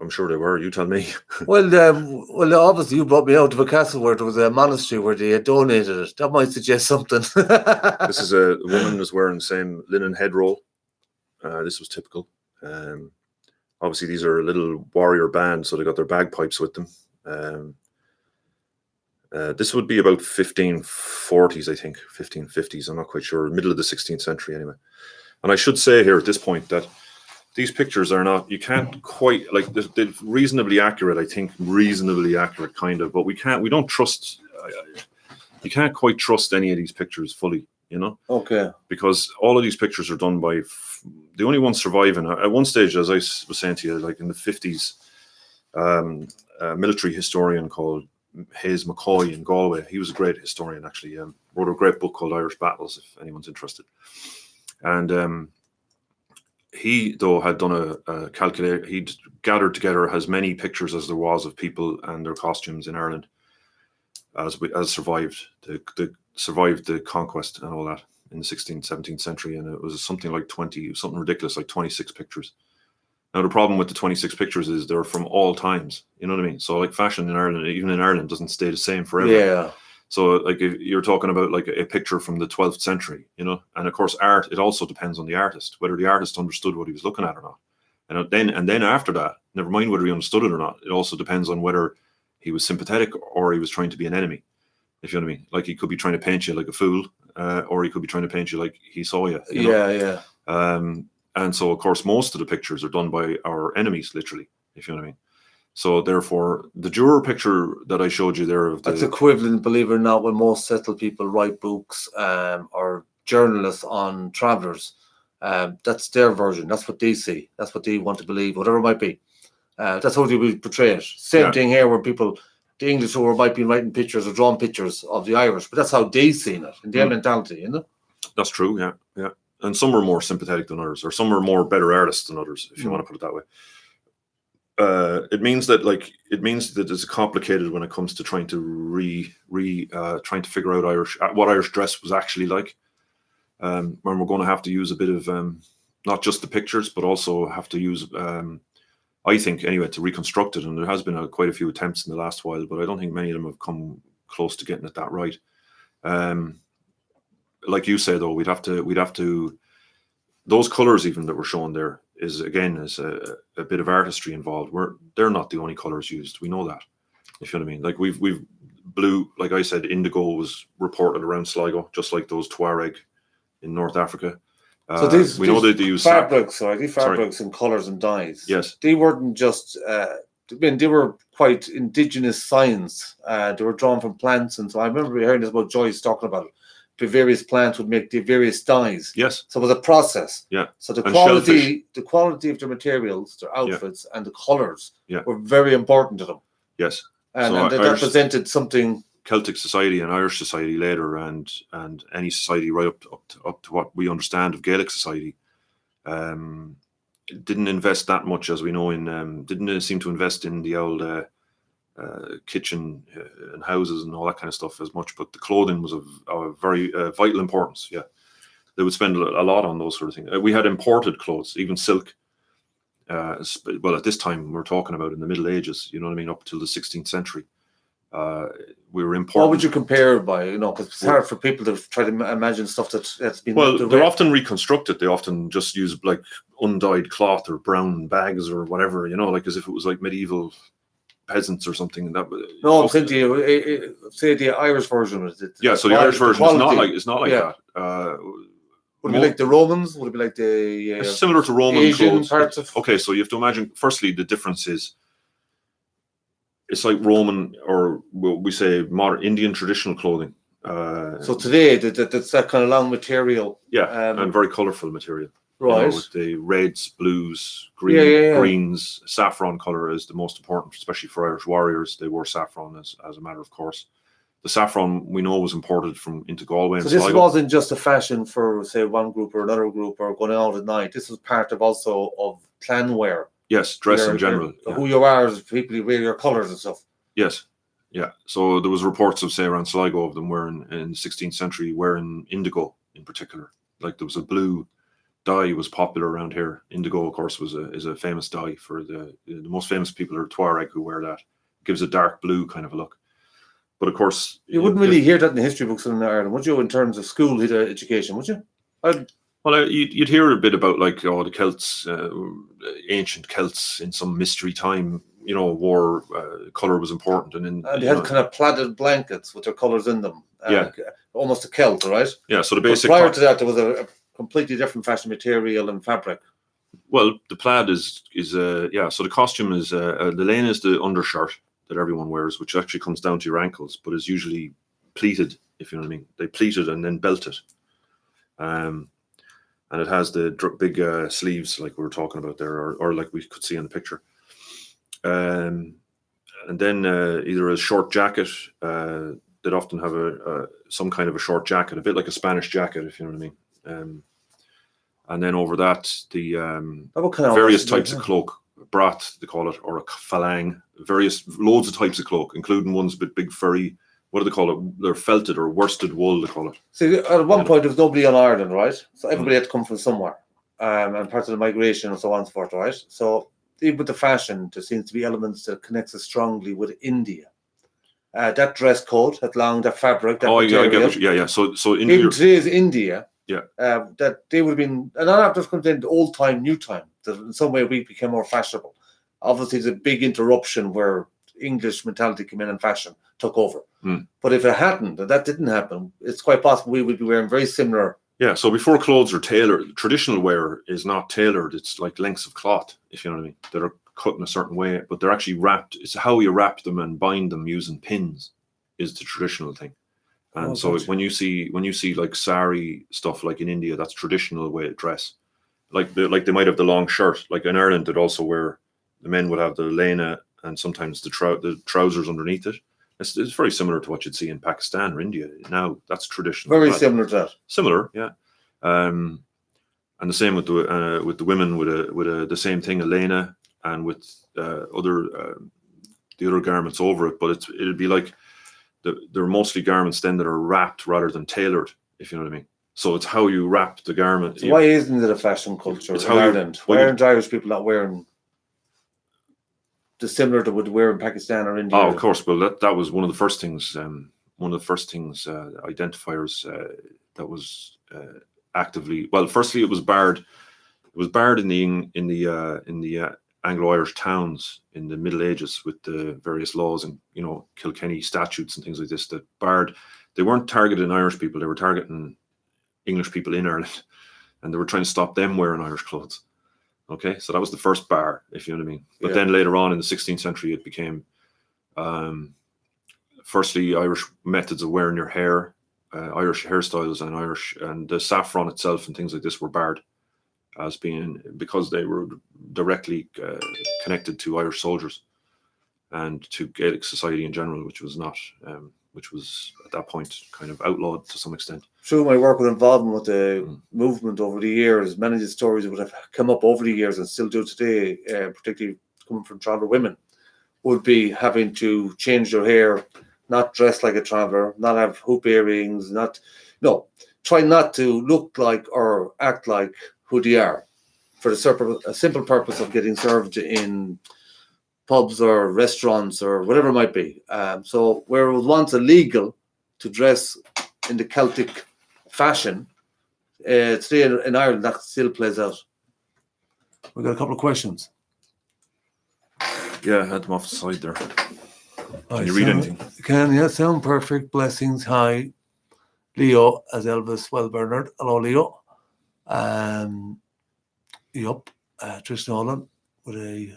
Speaker 2: I'm sure they were. You tell me.
Speaker 1: Well, obviously you brought me out of a castle where there was a monastery where they had donated it. That might suggest something.
Speaker 2: This is a woman was wearing the same linen head roll. This was typical. Obviously, these are a little warrior band, so they got their bagpipes with them. This would be about 1540s, I think, 1550s. I'm not quite sure. Middle of the 16th century, anyway. And I should say here at this point that these pictures are not, you can't quite, like, they're reasonably accurate, I think, reasonably accurate, kind of, but we don't trust, you can't quite trust any of these pictures fully, you know?
Speaker 1: Okay.
Speaker 2: Because all of these pictures are done by, the only ones surviving, at one stage, as I was saying to you, like in the 50s, a military historian called Hayes McCoy in Galway, he was a great historian, actually, wrote a great book called Irish Battles, if anyone's interested. And he, though, had done a calculate. He'd gathered together as many pictures as there was of people and their costumes in Ireland, as survived the conquest and all that in the 16th, 17th century, and it was something like something ridiculous, like 26 pictures. Now the problem with the 26 pictures is they're from all times. You know what I mean? So like fashion in Ireland, even in Ireland, doesn't stay the same forever.
Speaker 1: Yeah.
Speaker 2: So like if you're talking about like a picture from the 12th century, you know, and of course art, it also depends on the artist, whether the artist understood what he was looking at or not. And then after that, never mind whether he understood it or not, it also depends on whether he was sympathetic or he was trying to be an enemy, if you know what I mean. Like he could be trying to paint you like a fool, or he could be trying to paint you like he saw you. You know?
Speaker 1: Yeah.
Speaker 2: And so of course most of the pictures are done by our enemies, literally, if you know what I mean. So therefore, the Dürer picture that I showed you there,
Speaker 1: that's equivalent, believe it or not, when most settled people write books or journalists on travellers. That's their version. That's what they see. That's what they want to believe, whatever it might be. That's how they will portray it. Same thing here, where people the English who might be writing pictures or drawing pictures of the Irish, but that's how they seen it in their mentality, you know.
Speaker 2: That's true. Yeah, yeah. And some were more sympathetic than others, or some were more better artists than others, if you want to put it that way. It means that it's complicated when it comes to trying to trying to figure out what Irish dress was actually like. When we're going to have to use a bit of not just the pictures, but also have to use, I think anyway, to reconstruct it. And there has been quite a few attempts in the last while, but I don't think many of them have come close to getting it that right. Like you say, though, we'd have to those colours even that were shown there is a bit of artistry involved. They're not the only colours used. We know that, if you know what I mean. Like we've blue, like I said, indigo was reported around Sligo, just like those Tuareg in North Africa.
Speaker 1: So
Speaker 2: we know that they use
Speaker 1: fabrics, fabrics and colours and dyes.
Speaker 2: Yes,
Speaker 1: they weren't just. They were quite indigenous science. They were drawn from plants, and so I remember hearing this about Joyce talking about it. The various plants would make the various dyes.
Speaker 2: Yes.
Speaker 1: So it was a process.
Speaker 2: Yeah.
Speaker 1: So the quality of their materials, their outfits, and the colours were very important to them.
Speaker 2: Yes.
Speaker 1: And that represented something.
Speaker 2: Celtic society and Irish society later, and any society right up to what we understand of Gaelic society, didn't invest that much, as we know, didn't seem to invest in the old kitchen and houses and all that kind of stuff as much, but the clothing was of very vital importance. Yeah, they would spend a lot on those sort of things. We had imported clothes, even silk. Well, at this time we're talking about in the Middle Ages, you know what I mean, up till the 16th century. We were importing.
Speaker 1: What would you compare it by? You know, because it's hard for people to try to imagine stuff that's been.
Speaker 2: Well, they're often reconstructed. They often just use like undyed cloth or brown bags or whatever, you know, like as if it was like medieval peasants or something.
Speaker 1: I'm saying to you, say the Irish version.
Speaker 2: So the Irish version is not like that.
Speaker 1: Would it be like the Romans? Would it be like the
Speaker 2: similar to Roman
Speaker 1: Asian
Speaker 2: clothes?
Speaker 1: Parts of...
Speaker 2: Okay, so you have to imagine. Firstly, the difference is it's like Roman, or we say modern Indian traditional clothing.
Speaker 1: So today, that's that kind of long material.
Speaker 2: Yeah, and very colourful material.
Speaker 1: Right.
Speaker 2: You know, with the reds, blues, greens, saffron colour is the most important, especially for Irish warriors. They wore saffron as a matter of course. The saffron we know was imported into Galway.
Speaker 1: So this wasn't just a fashion for, say, one group or another group or going out at night. This was part of also of clan wear.
Speaker 2: Yes, dress in general.
Speaker 1: Who you are as people, you wear your colours and stuff.
Speaker 2: Yes, yeah. So there was reports of, say, around Sligo of them wearing in the 16th century wearing indigo in particular. Like there was a blue dye was popular around here. Indigo, of course, is a famous dye for the most famous people are Tuareg who wear that. It gives a dark blue kind of a look. But of course,
Speaker 1: you wouldn't really hear that in the history books in Ireland, would you? In terms of school education, would you?
Speaker 2: Well, you'd hear a bit about like the Celts, ancient Celts in some mystery time. You know, wore color was important, and
Speaker 1: they had kind of plaited blankets with their colors in them. Almost a kilt, right?
Speaker 2: Yeah. So the basic.
Speaker 1: But prior to that, there was a completely different fashion material and fabric.
Speaker 2: Well, the plaid is So the costume is the lane is the undershirt that everyone wears, which actually comes down to your ankles, but is usually pleated, if you know what I mean. They pleat it and then belt it. And it has the big sleeves like we were talking about there, or like we could see in the picture. And then either a short jacket. They'd often have some kind of a short jacket, a bit like a Spanish jacket, if you know what I mean. And then over that, the various types of cloak, brat they call it, or a falang. Loads of types of cloak, including ones with big furry. What do they call it? They're felted or worsted wool, they call it.
Speaker 1: See, at one point, there was nobody on Ireland, right? So everybody had to come from somewhere. And part of the migration and so on and so forth, right? So even with the fashion, there seems to be elements that connects us strongly with India. That dress code, that fabric, that material.
Speaker 2: I get it. Yeah. So
Speaker 1: even today's India,
Speaker 2: that
Speaker 1: they would have been, and that just comes into old time, new time. That in some way we became more fashionable. Obviously, there's a big interruption where English mentality came in and fashion took over. But if it hadn't, and that didn't happen, it's quite possible we would be wearing very similar.
Speaker 2: Yeah, so before clothes are tailored, traditional wear is not tailored. It's like lengths of cloth, if you know what I mean, that are cut in a certain way, but they're actually wrapped. It's how you wrap them and bind them using pins is the traditional thing. And when you see like sari stuff like in India, that's traditional way to dress. Like they might have the long shirt. Like in Ireland, they'd also wear, the men would have the lena and sometimes the trousers underneath it. It's very similar to what you'd see in Pakistan or India. Now that's traditional.
Speaker 1: Very similar to that.
Speaker 2: Similar, yeah. And the same with the women with the same thing, Elena, and with the other garments over it. But it'd be like they're mostly garments then that are wrapped rather than tailored, if you know what I mean. So it's how you wrap the garment.
Speaker 1: So why isn't it a fashion culture in Ireland? Why aren't Irish people not wearing similar to what wear in Pakistan or India?
Speaker 2: Oh, of course. Well, that was one of the first things. Identifiers that was actively. Well, firstly, it was barred. It was barred in the Anglo-Irish towns in the Middle Ages with the various laws and Kilkenny statutes and things like this that barred. They weren't targeting Irish people. They were targeting English people in Ireland, and they were trying to stop them wearing Irish clothes. Okay, so that was the first bar, if you know what I mean. But then later on in the 16th century, it became, firstly, Irish methods of wearing your hair, Irish hairstyles, and the saffron itself and things like this were barred as being because they were directly connected to Irish soldiers and to Gaelic society in general, which was not, which was at that point kind of outlawed to some extent.
Speaker 1: Through my work with involvement with the movement over the years, many of the stories that would have come up over the years and still do today, particularly coming from traveller women, would be having to change their hair, not dress like a traveller, not have hoop earrings, try not to look like or act like who they are, for a simple purpose of getting served in pubs or restaurants or whatever it might be. So where it was once illegal to dress in the Celtic fashion, today in Ireland that still plays out. We've got a couple of questions.
Speaker 2: Yeah, I had them off the side there. Can you read anything?
Speaker 1: Sound perfect. Blessings. Hi, Leo as Elvis. Well, Bernard. Hello, Leo. Tristan Nolan with a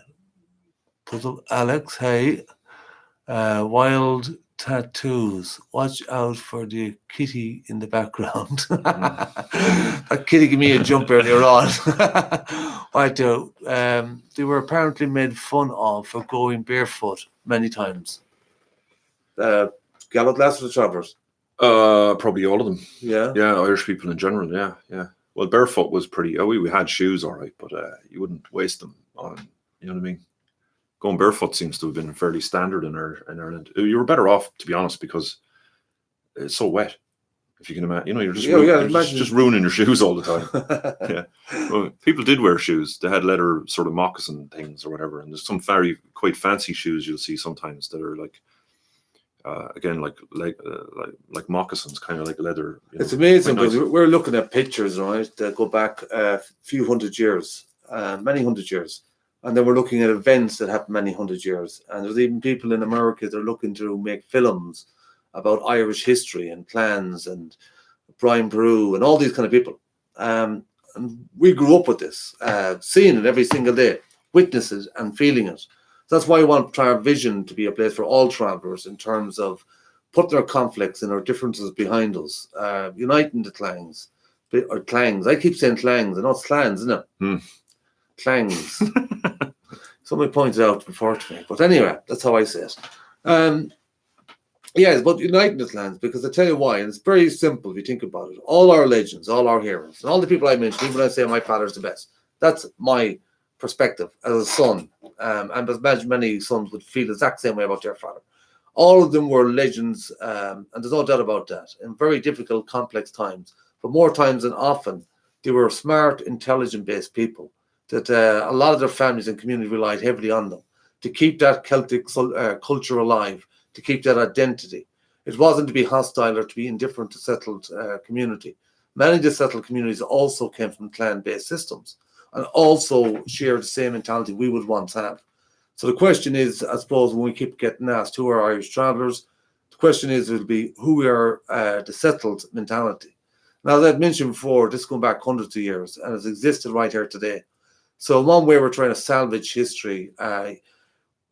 Speaker 1: puzzle. Alex, hey. Wild tattoos. Watch out for the kitty in the background. That kitty gave me a jump earlier on. Right, they were apparently made fun of for going barefoot many times. Galloglass or the Travellers?
Speaker 2: Probably all of them.
Speaker 1: Yeah.
Speaker 2: Yeah, Irish people in general. Yeah. Well, barefoot was pretty. We had shoes, all right, but you wouldn't waste them on. You know what I mean? Going barefoot seems to have been fairly standard in Ireland. You were better off, to be honest, because it's so wet. If you can imagine, you're just ruining your shoes all the time. Yeah, well, people did wear shoes. They had leather sort of moccasin things or whatever, and there's some very quite fancy shoes you'll see sometimes that are like, again, like moccasins, kind of like leather.
Speaker 1: It's amazing because we're looking at pictures, right, that go back a few hundred years, many hundred years. And then we're looking at events that happened many hundred years. And there's even people in America that are looking to make films about Irish history and clans and Brian Peru and all these kind of people. And we grew up with this, seeing it every single day, witnessing it and feeling it. So that's why I want Travel Vision to be a place for all travellers in terms of putting our conflicts and our differences behind us, uniting the clangs. Or clangs. I keep saying clangs. I know it's clans, isn't it? Clangs. Somebody pointed out before to me, but anyway, that's how I say it. Yes, but uniting the clans, because I tell you why, and it's very simple if you think about it. All our legends, all our heroes, and all the people I mentioned, even when I say my father's the best, that's my perspective as a son, and as many sons would feel the exact same way about their father. All of them were legends, and there's no doubt about that, in very difficult, complex times. But more times than often, they were smart, intelligent-based people that a lot of their families and community relied heavily on them to keep that Celtic culture alive, to keep that identity. It wasn't to be hostile or to be indifferent to settled community. Many of the settled communities also came from clan-based systems and also shared the same mentality we would once have. So the question is, I suppose, when we keep getting asked who are Irish travellers, the question is, it'll be who are the settled mentality. Now, as I've mentioned before, this is going back hundreds of years and has existed right here today. So one way we're trying to salvage history,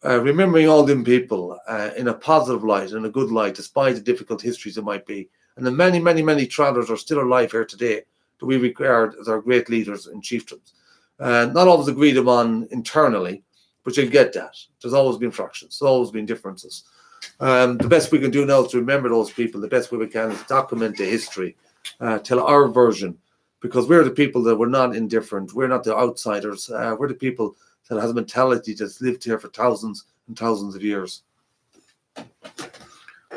Speaker 1: remembering all them people in a positive light, in a good light, despite the difficult histories it might be. And the many, many, many travellers are still alive here today that we regard as our great leaders and chieftains. Not always agreed upon internally, but you'll get that. There's always been fractions. There's always been differences. The best we can do now is to remember those people. The best way we can is document the history, tell our version, because we're the people that were not indifferent. We're not the outsiders. We're the people that has a mentality that's lived here for thousands and thousands of years.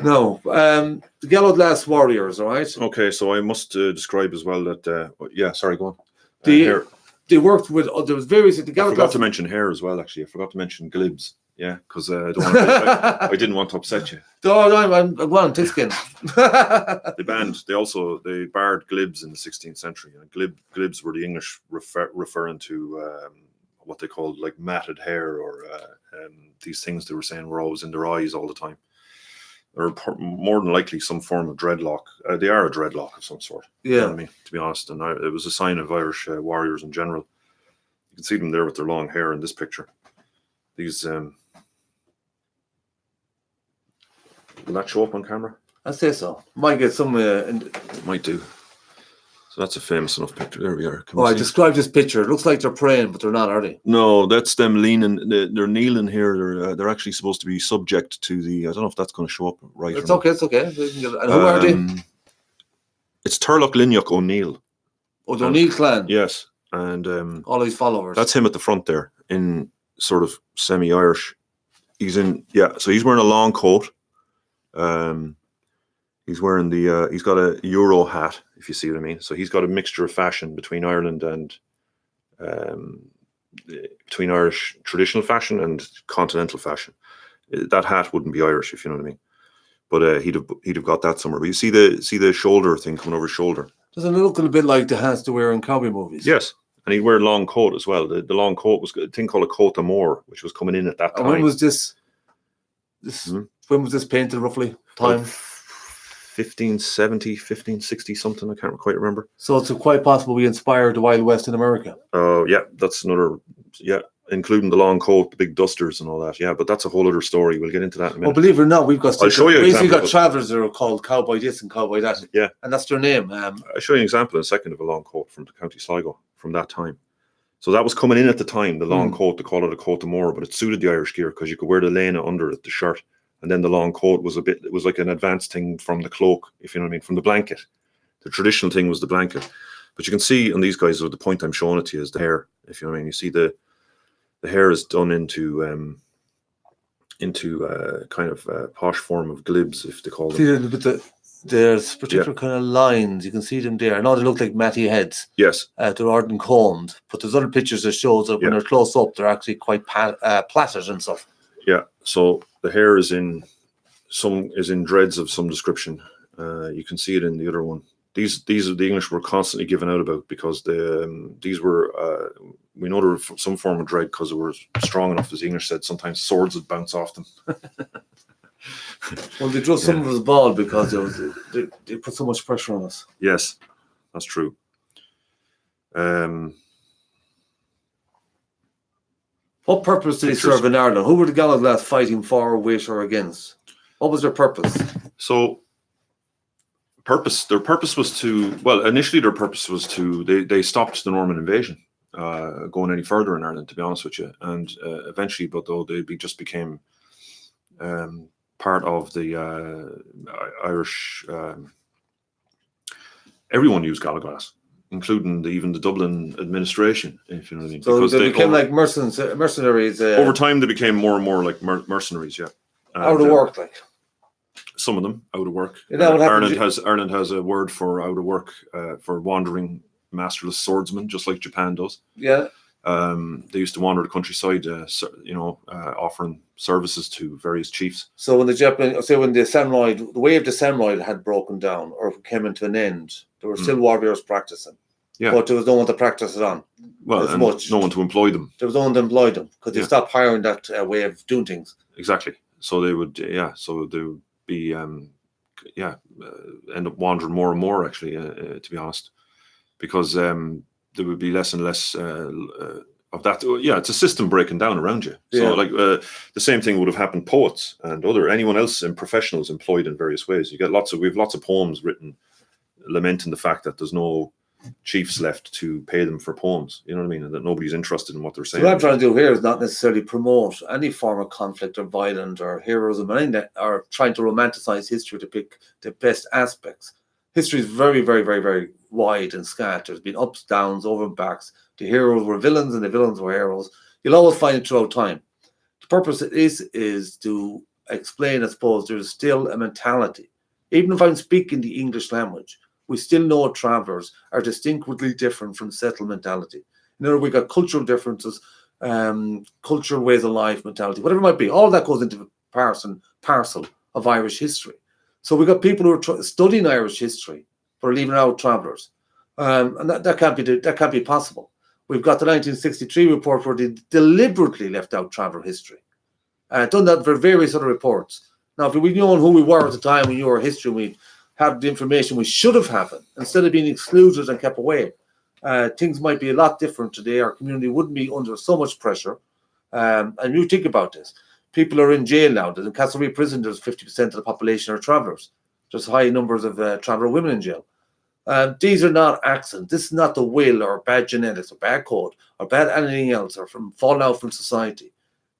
Speaker 1: No, the Galloglass warriors, all right?
Speaker 2: Okay, so I must describe as well that, sorry, go on.
Speaker 1: They worked with, there was various, the
Speaker 2: I forgot to mention hair as well, actually. I forgot to mention glibs, because I didn't want to upset you.
Speaker 1: No, I'm one, thick skin.
Speaker 2: They barred glibs in the 16th century. And glibs were the English referring to what they called like matted hair, or these things they were saying were always in their eyes all the time. Or more than likely some form of dreadlock. They are a dreadlock of some sort.
Speaker 1: Yeah.
Speaker 2: You know what I mean, to be honest. And it was a sign of Irish warriors in general. You can see them there with their long hair in this picture. These, will that show up on camera?
Speaker 1: I'd say so. Might get some...
Speaker 2: Might do. So that's a famous enough picture. There we are.
Speaker 1: I described this picture. It looks like they're praying, but they're not, are they?
Speaker 2: No, that's them leaning. They're kneeling here. They're actually supposed to be subject to the... I don't know if that's going to show up right.
Speaker 1: It's okay, it's okay. And who are they?
Speaker 2: It's Turlough Linneoch O'Neill.
Speaker 1: Oh, the O'Neill clan.
Speaker 2: Yes. And
Speaker 1: all his followers.
Speaker 2: That's him at the front there, in sort of semi-Irish. So he's wearing a long coat. He's wearing he's got a Euro hat, if you see what I mean. So he's got a mixture of fashion between Ireland and between Irish traditional fashion and continental fashion. That hat wouldn't be Irish, if you know what I mean. But he'd have got that somewhere. But you see the shoulder thing coming over his shoulder.
Speaker 1: Doesn't it look a bit like the hats they wear in cowboy movies?
Speaker 2: Yes. And he'd wear a long coat as well. The long coat was a thing called a coat d'amore, which was coming in at that time.
Speaker 1: And when was this when was this painted roughly? Time?
Speaker 2: 1570, 1560 something. I can't quite remember.
Speaker 1: So it's quite possible we inspired the Wild West in America.
Speaker 2: Oh, yeah. That's another... Yeah. Including the long coat, the big dusters and all that. Yeah, but that's a whole other story. We'll get into that in a minute.
Speaker 1: Well, believe it or not, we've got...
Speaker 2: I'll show you an example.
Speaker 1: We've got travelers that are called Cowboy this and Cowboy that.
Speaker 2: Yeah.
Speaker 1: And that's their name.
Speaker 2: I'll show you an example in a second of a long coat from County Sligo from that time. So that was coming in at the time, the long coat, they call it a coat d'amore, but it suited the Irish gear because you could wear the lena under it, the shirt. And then the long coat was it was like an advanced thing from the cloak, if you know what I mean, from the blanket. The traditional thing was the blanket. But you can see on these guys, the point I'm showing it to you is the hair, if you know what I mean. You see the hair is done into kind of posh form of glibs, if they call them.
Speaker 1: But there's particular kind of lines. You can see them there. I know they look like matty heads.
Speaker 2: Yes.
Speaker 1: They're ardent combed. But there's other pictures that shows that when they're close up, they're actually quite plaited and stuff.
Speaker 2: Yeah. So the hair is in dreads of some description. You can see it in the other one. These are the English were constantly given out about because these were we know there were some form of dread because they were strong enough, as the English said. Sometimes swords would bounce off them.
Speaker 1: Well, they drew some of us bald because they put so much pressure on us.
Speaker 2: Yes, that's true.
Speaker 1: What purpose did they serve in Ireland? Who were the Galloglass fighting for, with, or against? What was their purpose?
Speaker 2: So, their purpose was initially their purpose was they stopped the Norman invasion going any further in Ireland, to be honest with you. And eventually, but though they just became part of the Irish, everyone used Galloglass, including even the Dublin administration, if you know what I mean.
Speaker 1: So because they became like mercenaries.
Speaker 2: Over time, they became more and more like mercenaries, yeah.
Speaker 1: Out of work, like.
Speaker 2: Some of them out of work.
Speaker 1: Ireland
Speaker 2: has a word for out of work for wandering masterless swordsmen, just like Japan does.
Speaker 1: Yeah.
Speaker 2: They used to wander the countryside, offering services to various chiefs.
Speaker 1: So when the way of the samurai had broken down or came into an end, there were still warriors practicing. Yeah. But there was no one to practice it on.
Speaker 2: Well, and no one to employ them.
Speaker 1: There was no one to employ them because they stopped hiring that way of doing things.
Speaker 2: Exactly. So they would, so they would be, end up wandering more and more, actually, to be honest, because there would be less and less of that. It's a system breaking down around you. So the same thing would have happened poets and anyone else in professionals employed in various ways. We have lots of poems written lamenting the fact that there's no chiefs left to pay them for poems. You know what I mean? And that nobody's interested in what they're saying.
Speaker 1: So what I'm trying to do here is not necessarily promote any form of conflict or violence or heroism or trying to romanticize history to pick the best aspects. History is very, very, very, very wide and scattered. There's been ups, downs, over and backs. The heroes were villains and the villains were heroes. You'll always find it throughout time. The purpose is to explain, I suppose, there's still a mentality. Even if I'm speaking the English language, we still know travellers are distinctly different from settled mentality. In other words, we've got cultural differences, cultural ways of life, mentality, whatever it might be. All that goes into the parcel of Irish history. So we've got people who are studying Irish history but are leaving out travellers. And that can't be possible. We've got the 1963 report where they deliberately left out traveller history. Done that for various other reports. Now, if we'd known who we were at the time, we knew our history, we had the information we should have had, instead of being excluded and kept away, things might be a lot different today. Our community wouldn't be under so much pressure. And you think about this. People are in jail now. In Castlereagh Prison, there's 50% of the population are travellers. There's high numbers of traveller women in jail. These are not accidents. This is not the will or bad genetics or bad code or bad anything else or from falling out from society.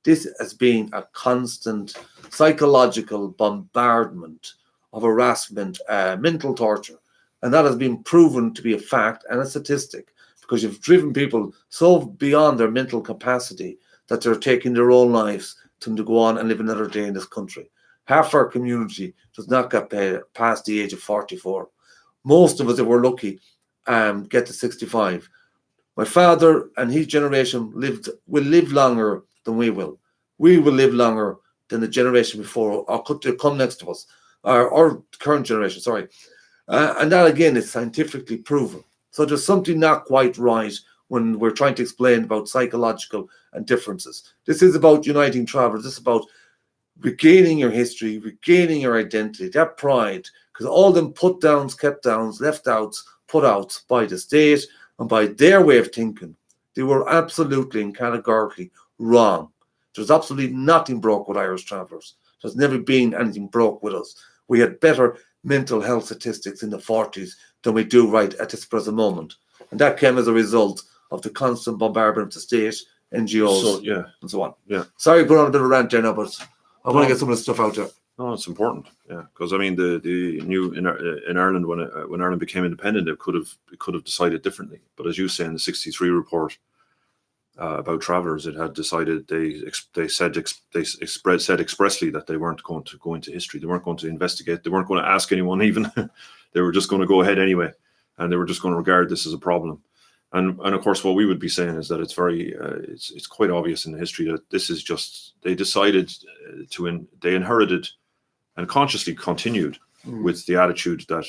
Speaker 1: This has been a constant psychological bombardment of harassment, mental torture. And that has been proven to be a fact and a statistic, because you've driven people so beyond their mental capacity that they're taking their own lives to go on and live another day in this country. Half our community does not get past the age of 44. Most of us, if we're lucky, get to 65. My father and his generation will live longer than we will. We will live longer than the generation before, or could come next to us, or current generation, sorry. And that, again, is scientifically proven. So there's something not quite right when we're trying to explain about psychological and differences. This is about uniting travellers. This is about regaining your history, regaining your identity, that pride, because all them put downs, kept downs, left outs, put outs by the state and by their way of thinking, they were absolutely and categorically wrong. There's absolutely nothing broke with Irish travellers. There's never been anything broke with us. We had better mental health statistics in the 40s than we do right at this present moment. And that came as a result of the constant bombardment of the state, NGOs, and so on.
Speaker 2: Yeah.
Speaker 1: Sorry, put on a bit of a rant there now, but I want to get some of the stuff out there.
Speaker 2: No, it's important. Yeah, because I mean, the new in Ireland when Ireland became independent, it could have decided differently. But as you say in the '63 report about travellers, it had decided they said expressly that they weren't going to go into history. They weren't going to investigate. They weren't going to ask anyone even. They were just going to go ahead anyway, and they were just going to regard this as a problem. And of course, what we would be saying is that it's very it's quite obvious in the history that this is just they decided they inherited and consciously continued with the attitude that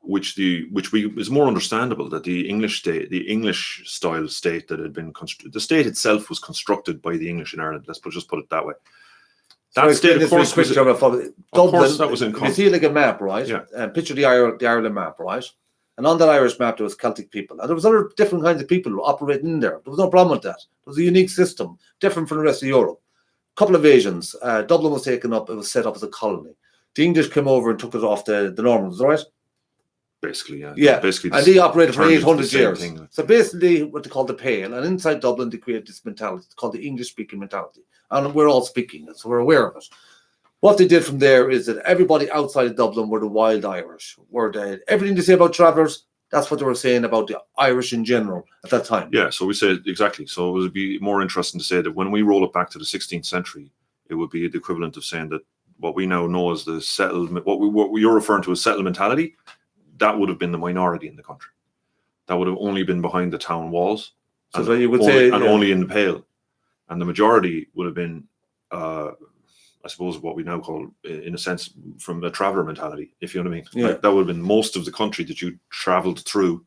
Speaker 2: which is more understandable, that the English style state that had been the state itself was constructed by the English in Ireland. Let's just put it that way.
Speaker 1: That state, of course, Dublin.
Speaker 2: That was in.
Speaker 1: You see like a map, right?
Speaker 2: Yeah.
Speaker 1: Picture the Ireland map, right? And on that Irish map, there was Celtic people. And there was other different kinds of people operating in there. There was no problem with that. It was a unique system, different from the rest of Europe. A couple of Asians. Dublin was taken up. It was set up as a colony. The English came over and took it off the Normans, right?
Speaker 2: Basically, yeah.
Speaker 1: Yeah.
Speaker 2: Basically,
Speaker 1: and they operated for 800 years.
Speaker 2: Thing.
Speaker 1: So basically, what they call the Pale. And inside Dublin, they created this mentality. It's called the English-speaking mentality. And we're all speaking it, so we're aware of it. What they did from there is that everybody outside of Dublin were the wild Irish. Everything they say about travellers, that's what they were saying about the Irish in general at that time.
Speaker 2: Yeah, so we say exactly. So it would be more interesting to say that when we roll it back to the 16th century, it would be the equivalent of saying that what we now know as the settlement, what you're referring to as settled mentality, that would have been the minority in the country. That would have only been behind the town walls,
Speaker 1: so you would say,
Speaker 2: only in the Pale, and the majority would have been, I suppose, what we now call, in a sense, from a traveller mentality, if you know what I mean.
Speaker 1: Yeah.
Speaker 2: Like that would have been most of the country that you travelled through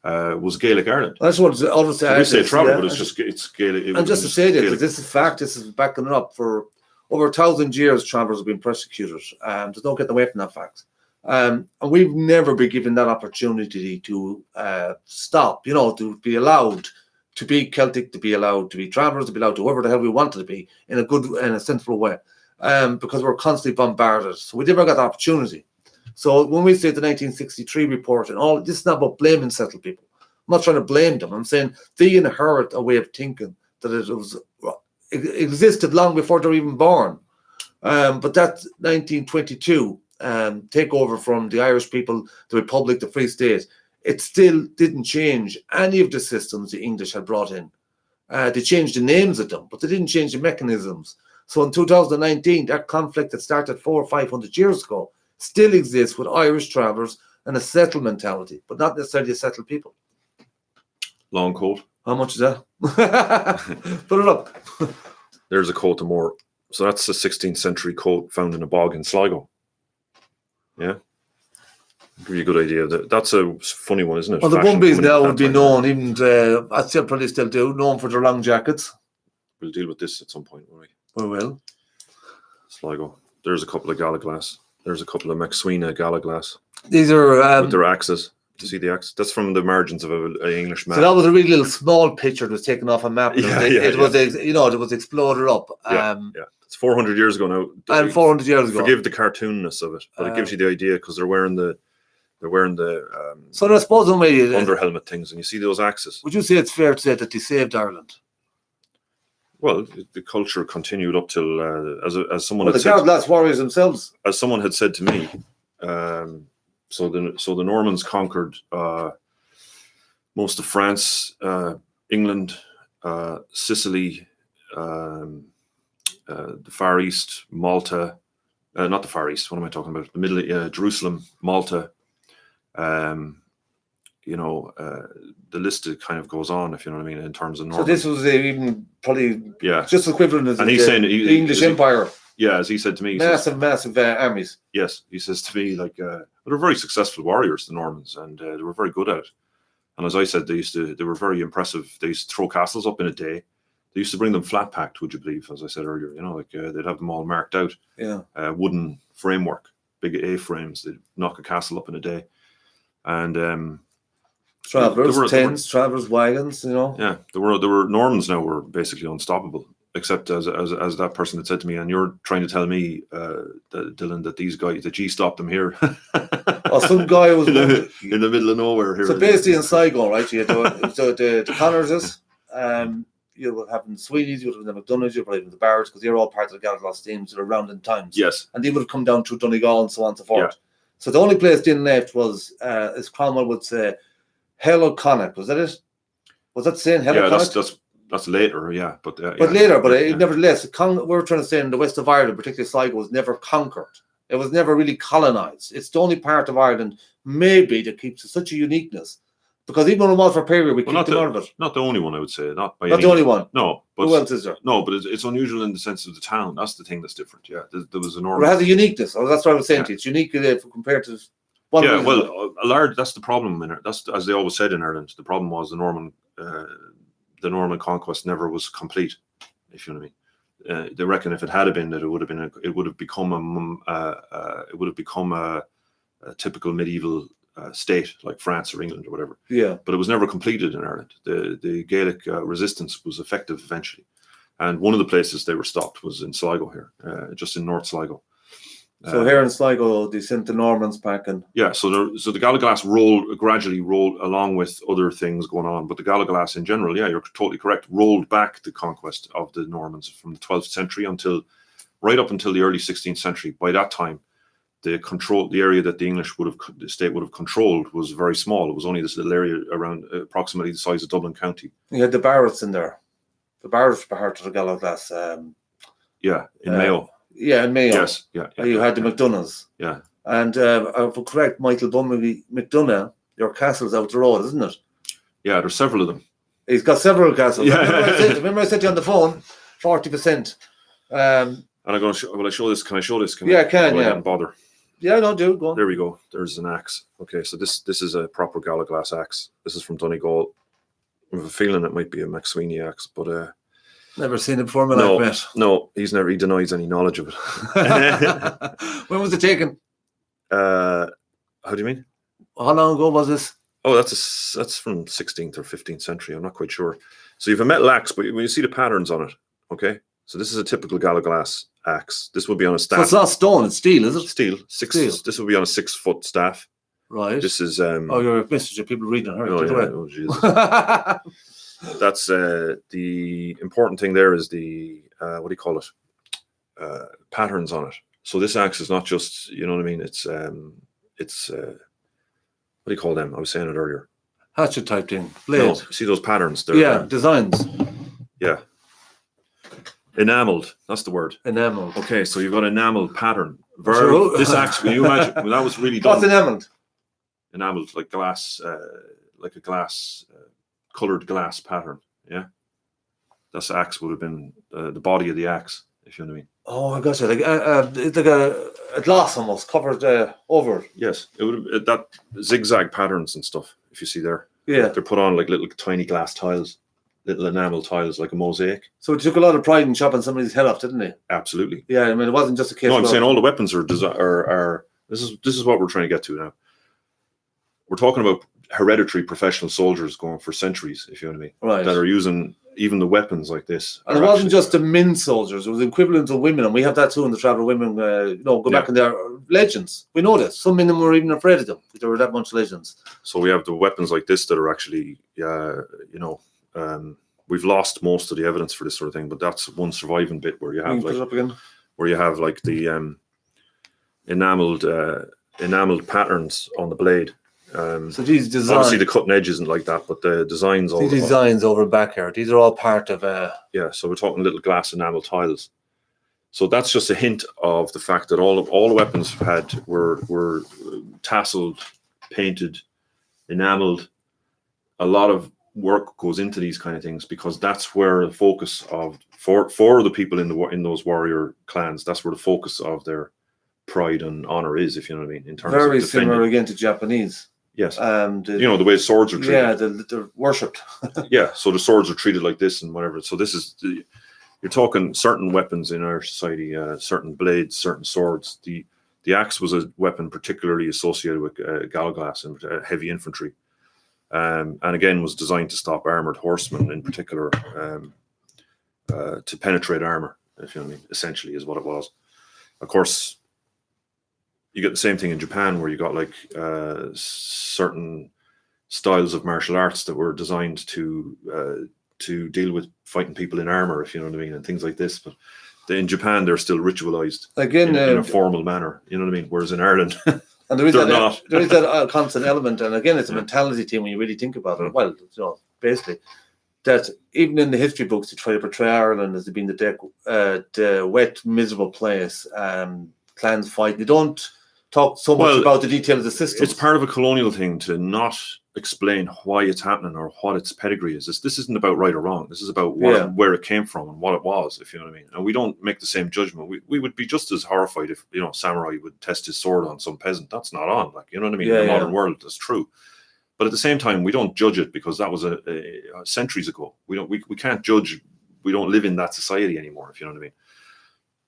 Speaker 2: was Gaelic Ireland.
Speaker 1: That's what I always say.
Speaker 2: We say travel, but it's Gaelic.
Speaker 1: And just to say this, this is fact. This is backing it up. For over 1,000 years, travellers have been persecuted. There's no getting away from that fact. And we've never been given that opportunity to stop. To be allowed to be Celtic, to be allowed to be travellers, to be allowed to whoever the hell we wanted to be in a good and a sensible way. Because we're constantly bombarded. So we never got the opportunity. So when we say the 1963 report and all, this is not about blaming settled people. I'm not trying to blame them. I'm saying they inherit a way of thinking that it existed long before they were even born. But that 1922 takeover from the Irish people, the Republic, the Free State, it still didn't change any of the systems the English had brought in. They changed the names of them, but they didn't change the mechanisms. So in 2019, that conflict that started 400 or 500 years ago still exists with Irish travellers and a settled mentality, but not necessarily a settled people.
Speaker 2: Long coat.
Speaker 1: How much is that? Put it up.
Speaker 2: There's a coat of more. So that's a 16th century coat found in a bog in Sligo. Yeah. Give you a good idea. That's a funny one, isn't it?
Speaker 1: Well, the
Speaker 2: Fashion
Speaker 1: Brumbies
Speaker 2: coming
Speaker 1: now
Speaker 2: into
Speaker 1: would be
Speaker 2: that
Speaker 1: known, even I still probably still do, known for their long jackets.
Speaker 2: We'll deal with this at some point, won't we?
Speaker 1: We will.
Speaker 2: Sligo. There's a couple of Galloglass. There's a couple of McSweeney Galloglass
Speaker 1: These are
Speaker 2: with their axes. To see the axe, that's from the margins of an English map.
Speaker 1: So that was a really little small picture that was taken off a map. It was exploded up.
Speaker 2: Yeah. It's 400 years ago now.
Speaker 1: And 400 years ago.
Speaker 2: Forgive the cartoonness of it, but it gives you the idea because they're wearing the
Speaker 1: so I suppose in a way,
Speaker 2: under helmet things, and you see those axes.
Speaker 1: Would you say it's fair to say that they saved Ireland?
Speaker 2: Well, the culture continued up till as someone
Speaker 1: Well,
Speaker 2: had
Speaker 1: the Galloglass warriors themselves.
Speaker 2: As someone had said to me. So the Normans conquered most of France, England, Sicily, the Far East, Malta, not the Far East. What am I talking about? The Middle, Jerusalem, Malta. The list kind of goes on, if you know what I mean, in terms of Normans.
Speaker 1: So this was even probably
Speaker 2: just
Speaker 1: equivalent as
Speaker 2: the
Speaker 1: English Empire.
Speaker 2: Yeah, as he said to me,
Speaker 1: massive armies.
Speaker 2: Yes, he says to me, like they were very successful warriors, the Normans, and they were very good at it. And as I said, they were very impressive. They used to throw castles up in a day. They used to bring them flat packed, would you believe? As I said earlier, they'd have them all marked out.
Speaker 1: Yeah.
Speaker 2: Wooden framework, big A frames. They'd knock a castle up in a day, and
Speaker 1: travelers, tents, travelers, wagons.
Speaker 2: Yeah, there were Normans. Now were basically unstoppable. Except as that person had said to me, and you're trying to tell me, Dylan, that these guys, that you stopped them here.
Speaker 1: Well, some guy was
Speaker 2: in the middle of nowhere here.
Speaker 1: So basically in Sligo, right? You had the Connorses, you were having the Sweeneys, you would have the McDonoughs, you would have the Barretts, because they're all part of the Galloglass teams that are around in times.
Speaker 2: Yes.
Speaker 1: And they would have come down through Donegal and so on and so forth.
Speaker 2: Yeah.
Speaker 1: So the only place they left was, as Cromwell would say, Hell O'Connor. Was that it? Was that saying Hell O'Connor?
Speaker 2: Yeah, that's later, yeah. But
Speaker 1: nevertheless, we're trying to say in the west of Ireland, particularly Sligo, was never conquered. It was never really colonised. It's the only part of Ireland, maybe, that keeps such a uniqueness. Because even on Waterford period, we keep them out of it.
Speaker 2: Not the only one, I would say. Not the
Speaker 1: only one.
Speaker 2: No. But
Speaker 1: who else is there?
Speaker 2: No, but it's unusual in the sense of the town. That's the thing that's different. Yeah, there was an
Speaker 1: But it has a uniqueness. That's what I was saying to you. It's unique compared to...
Speaker 2: that's the problem in it. That's, as they always said in Ireland, the problem was the Norman conquest never was complete, if you know what I mean. They reckon if it had been, that it would have become a typical medieval state like France or England or whatever.
Speaker 1: Yeah.
Speaker 2: But it was never completed in Ireland. The Gaelic resistance was effective eventually, and one of the places they were stopped was in Sligo here, just in North Sligo.
Speaker 1: So here in Sligo, they sent the Normans back, and
Speaker 2: so the Galloglass gradually rolled along with other things going on, but the Galloglass in general, yeah, you're totally correct, rolled back the conquest of the Normans from the 12th century right up until the early 16th century. By that time, the area that the state would have controlled was very small. It was only this little area around approximately the size of Dublin County.
Speaker 1: You had the Barretts in there. The Barretts were part of the Galloglass.
Speaker 2: In Mayo.
Speaker 1: Yeah, in Mayo.
Speaker 2: Yes, yeah.
Speaker 1: You had the McDonoughs.
Speaker 2: Yeah.
Speaker 1: And if I'm correct, Michael Bumby McDonough, your castle's out the road, isn't it?
Speaker 2: Yeah, there's several of them.
Speaker 1: He's got several castles.
Speaker 2: Yeah.
Speaker 1: Remember I said to you on the phone, 40%.
Speaker 2: And I'm going to will I show this? Can I show this?
Speaker 1: I can.
Speaker 2: I don't bother.
Speaker 1: Yeah, no, do go on.
Speaker 2: There we go. There's an axe. Okay, so this is a proper Galloglass axe. This is from Donegal. I have a feeling it might be a McSweeney axe, but
Speaker 1: never seen it before in my life, mate.
Speaker 2: No, he denies any knowledge of it.
Speaker 1: When was it taken?
Speaker 2: How do you mean?
Speaker 1: How long ago was this?
Speaker 2: Oh, that's from 16th or 15th century. I'm not quite sure. So you have a metal axe, but when you see the patterns on it, okay? So this is a typical Galloglass axe. This would be on a
Speaker 1: So
Speaker 2: staff.
Speaker 1: it's not stone, it's steel, is it?
Speaker 2: Steel.
Speaker 1: Steel.
Speaker 2: This would be on a 6-foot staff.
Speaker 1: Right.
Speaker 2: This is.
Speaker 1: Oh, you're a message of people reading it. All right,
Speaker 2: Oh,
Speaker 1: take it
Speaker 2: yeah.
Speaker 1: away.
Speaker 2: Oh, Jesus. That's the important thing there is the what do you call it? Patterns on it. So this axe is not just, you know what I mean? It's what do you call them? I was saying it earlier.
Speaker 1: Hatchet type thing. Blade.
Speaker 2: No, see those patterns?
Speaker 1: Yeah, designs.
Speaker 2: Yeah. Enameled. That's the word.
Speaker 1: Enameled.
Speaker 2: Okay, so you've got enameled pattern.
Speaker 1: So-
Speaker 2: This axe, can you imagine when that was really done?
Speaker 1: What's enameled?
Speaker 2: Enameled, like glass, like a glass, colored glass pattern. Yeah, this axe would have been the body of the axe, if you know what I mean.
Speaker 1: Oh, I got you. It's like a gloss almost covered over it.
Speaker 2: Yes, it would have that zigzag patterns and stuff. If you see there,
Speaker 1: Yeah.
Speaker 2: they're put on like little tiny glass tiles, little enamel tiles, like a mosaic.
Speaker 1: So it took a lot of pride in chopping somebody's head off, didn't it?
Speaker 2: Absolutely.
Speaker 1: Yeah, I mean, it wasn't just a case.
Speaker 2: No, I'm
Speaker 1: of
Speaker 2: saying all the weapons are this is what we're trying to get to now. We're talking about hereditary professional soldiers going for centuries, if you know what I mean,
Speaker 1: right.
Speaker 2: that are using even the weapons like this.
Speaker 1: And it wasn't just the men soldiers; it was equivalent to women, and we have that too in the travel women. Go back in their legends. We know this. Some men were even afraid of them. There were that much legends.
Speaker 2: So we have the weapons like this that are actually, we've lost most of the evidence for this sort of thing, but that's one surviving bit where you have
Speaker 1: Put it up again.
Speaker 2: where you have like the enameled patterns on the blade.
Speaker 1: So these designs,
Speaker 2: obviously the cutting edge isn't like that, but the designs all
Speaker 1: these designs over back here, these are all part of
Speaker 2: yeah. So we're talking little glass enamel tiles. So that's just a hint of the fact that all the weapons were tasseled, painted, enameled. A lot of work goes into these kind of things because that's where the focus of for the people in those warrior clans. That's where the focus of their pride and honor is, if you know what I mean. In terms
Speaker 1: very
Speaker 2: of defending.
Speaker 1: similar again to Japanese.
Speaker 2: Yes, the way swords are treated.
Speaker 1: Yeah, they're worshipped.
Speaker 2: Yeah, so the swords are treated like this and whatever. So this is you're talking certain weapons in our society, certain blades, certain swords. The axe was a weapon particularly associated with Galloglass and heavy infantry, and again was designed to stop armored horsemen in particular, to penetrate armor. If you know what I mean, essentially is what it was. Of course, you get the same thing in Japan where you got like certain styles of martial arts that were designed to deal with fighting people in armor, if you know what I mean, and things like this. But in Japan, they're still ritualized
Speaker 1: Again,
Speaker 2: in a formal manner, you know what I mean? Whereas in Ireland,
Speaker 1: and there is
Speaker 2: not.
Speaker 1: There is that constant element, and again, it's a mentality thing when you really think about it. Well, basically, that even in the history books, they try to portray Ireland as being the wet, miserable place, clans fight. They don't talk so much about the detail of the system.
Speaker 2: It's part of a colonial thing to not explain why it's happening or what its pedigree is. This isn't about right or wrong. This is about where it came from and what it was, if you know what I mean. And we don't make the same judgment. We would be just as horrified if, samurai would test his sword on some peasant. That's not on, like, you know what I mean? In the modern world, that's true. But at the same time, we don't judge it because that was a centuries ago. We can't judge. We don't live in that society anymore, if you know what I mean.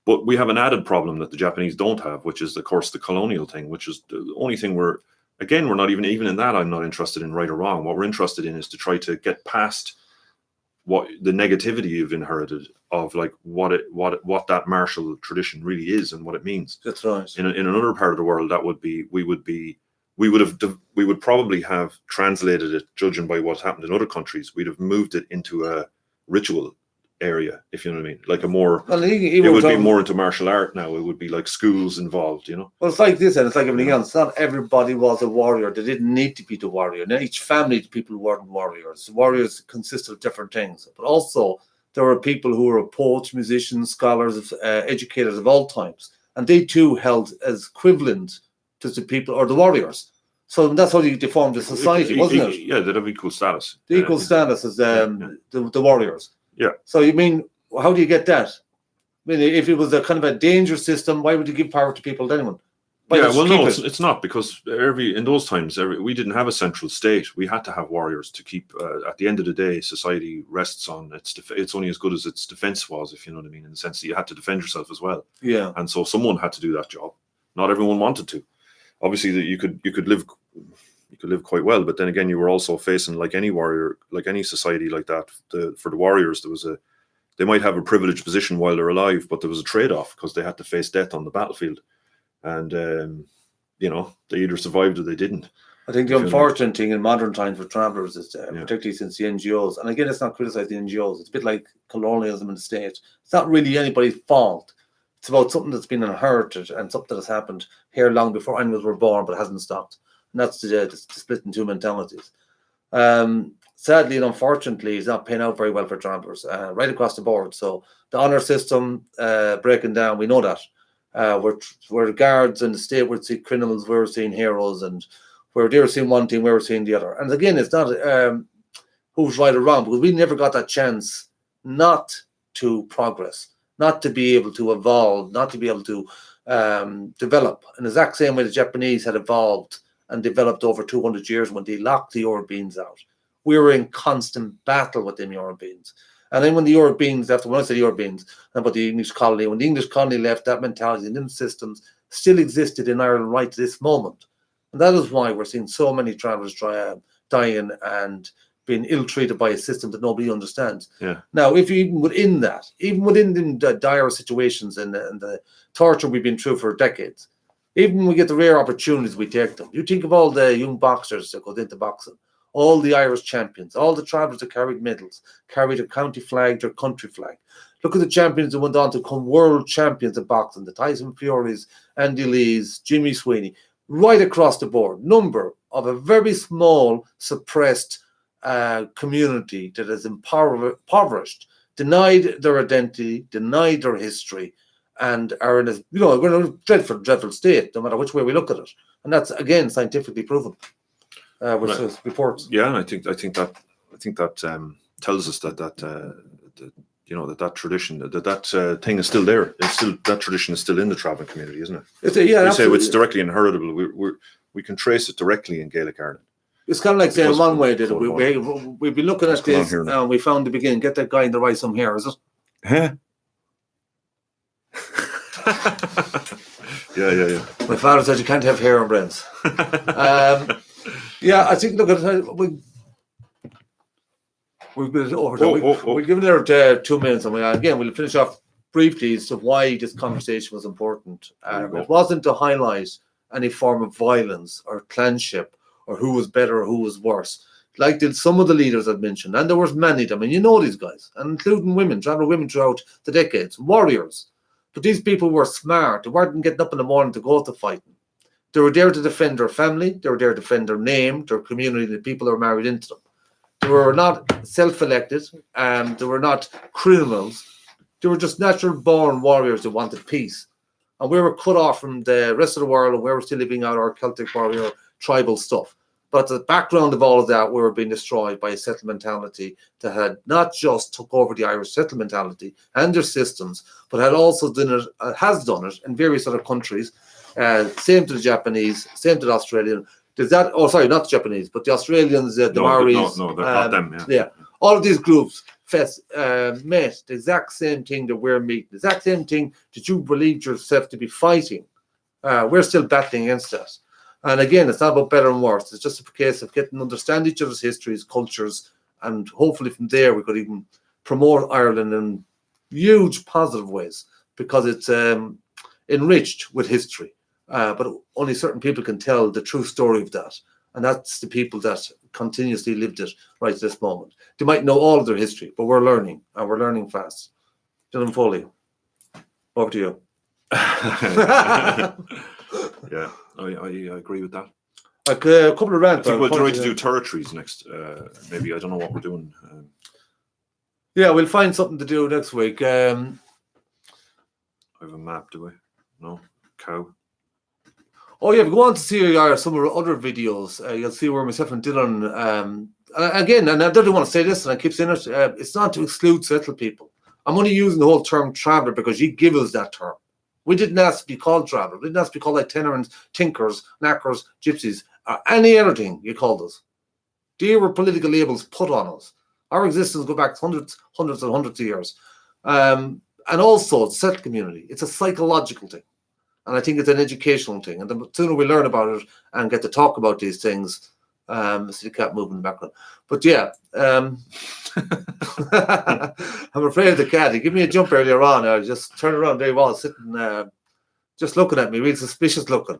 Speaker 2: But we have an added problem that the Japanese don't have, which is, of course, the colonial thing, which is the only thing we're not even in that. I'm not interested in right or wrong. What we're interested in is to try to get past what the negativity you've inherited of, like, what that martial tradition really is and what it means.
Speaker 1: That's right.
Speaker 2: In another part of the world, that would be we would probably have translated it, judging by what's happened in other countries. We'd have moved it into a ritual area, if you know what I mean, like a more. Well, it would be more into martial art now. It would be like schools involved, Well,
Speaker 1: it's like this, and it's like everything else. Not everybody was a warrior. They didn't need to be the warrior. Now, each family, the people weren't warriors. Warriors consisted of different things, but also there were people who were poets, musicians, scholars, educators of all types, and they too held as equivalent to the people or the warriors. So that's how they formed the society, wasn't it?
Speaker 2: Yeah, they'd have equal status.
Speaker 1: The equal status as the warriors.
Speaker 2: Yeah.
Speaker 1: So you mean, how do you get that? I mean, if it was a kind of a dangerous system, why would you give power to people then?
Speaker 2: It's not, because in those times we didn't have a central state. We had to have warriors to keep. At the end of the day, society rests on it's only as good as its defense was, if you know what I mean, in the sense that you had to defend yourself as well.
Speaker 1: Yeah.
Speaker 2: And so someone had to do that job. Not everyone wanted to. Obviously, that you could live quite well, but then again, you were also facing, like any warrior, like any society like that. For the warriors, there they might have a privileged position while they're alive, but there was a trade-off because they had to face death on the battlefield, and they either survived or they didn't.
Speaker 1: I think the unfortunate thing in modern times for travellers is, particularly since the NGOs, and again, it's not criticising the NGOs, it's a bit like colonialism in the state. It's not really anybody's fault. It's about something that's been inherited and something that has happened here long before animals were born, but hasn't stopped. And that's the split in two mentalities. Sadly and unfortunately, it's not paying out very well for travellers right across the board. So the honour system breaking down, we know that. Where guards in the state would see criminals, we're seeing heroes, and where they're seeing one thing, we're seeing the other. And again, it's not who's right or wrong, because we never got that chance not to progress, not to be able to evolve, not to be able to develop in the exact same way the Japanese had evolved and developed over 200 years when they locked the Europeans out. We were in constant battle with them Europeans. And then when the Europeans, when I say Europeans, about the English colony, when the English colony left, that mentality and them systems still existed in Ireland right to this moment. And that is why we're seeing so many travellers dying and being ill-treated by a system that nobody understands.
Speaker 2: Yeah.
Speaker 1: Now, if even within the dire situations and the torture we've been through for decades, even when we get the rare opportunities, we take them. You think of all the young boxers that go into boxing, all the Irish champions, all the travellers that carried medals, carried their county flag, their country flag. Look at the champions that went on to become world champions of boxing, the Tyson Furys, Andy Lees, Jimmy Sweeney, right across the board. Number of a very small, suppressed community that is impoverished, denied their identity, denied their history, and are in we're in a dreadful state, no matter which way we look at it. And that's, again, scientifically proven. With reports.
Speaker 2: Yeah, and I think that tells us that tradition, that thing is still there. It's still, that tradition is still in the travelling community, isn't it?
Speaker 1: We say
Speaker 2: it's directly inheritable. We can trace it directly in Gaelic Ireland.
Speaker 1: It's kind of like saying one way that we've been looking at this and we found the beginning. Get that guy in the right some hair, is it?
Speaker 2: Huh? Yeah.
Speaker 1: My father said you can't have hair and brains. Yeah, I think, look, we've been over. We've given it 2 minutes, and again, we'll finish off briefly as to why this conversation was important. It wasn't to highlight any form of violence or clanship or who was better or who was worse. Like some of the leaders I've mentioned, and there was many of them, and these guys, and including women, travel women throughout the decades, warriors. But these people were smart. They weren't getting up in the morning to go to fighting. They were there to defend their family. They were there to defend their name, their community, the people that were married into them. They were not self-elected, and they were not criminals. They were just natural-born warriors who wanted peace. And we were cut off from the rest of the world, and we were still living out our Celtic warrior tribal stuff. But the background of all of that, we were being destroyed by a settlement mentality that had not just took over the Irish settlement mentality and their systems, but had also has done it in various other countries. Same to the Japanese, same to the Australian. Does that? Oh, sorry, not the Japanese, but the Australians, the Maoris.
Speaker 2: No, they're not them.
Speaker 1: Yeah, all of these groups met the exact same thing that we're meeting, the exact same thing that you believed yourself to be fighting. We're still battling against that. And again, it's not about better and worse. It's just a case of getting to understand each other's histories, cultures, and hopefully from there we could even promote Ireland in huge positive ways, because it's enriched with history. But only certain people can tell the true story of that. And that's the people that continuously lived it right at this moment. They might know all of their history, but we're learning, and we're learning fast. Dylan Foley, over to you.
Speaker 2: Yeah, I agree with that.
Speaker 1: A couple of rants.
Speaker 2: I think we'll try to do territories next. Maybe, I don't know what we're doing.
Speaker 1: Yeah, we'll find something to do next week.
Speaker 2: I have a map, do I? No? Cow?
Speaker 1: Oh, yeah, if you go on to see some of our other videos, you'll see where myself and Dylan, again, and I don't want to say this, and I keep saying it, it's not to exclude settled people. I'm only using the whole term traveller because you give us that term. We didn't ask to be called traveller. We didn't ask to be called itinerants, tinkers, knackers, gypsies, or any other thing you called us. They were political labels put on us. Our existence go back hundreds and hundreds of years. And also, it's a settled community. It's a psychological thing. And I think it's an educational thing. And the sooner we learn about it and get to talk about these things, See the cat moving in the background. But yeah, I'm afraid of the cat. He gave me a jump earlier on. I just turned around. There he was sitting, just looking at me, real suspicious looking.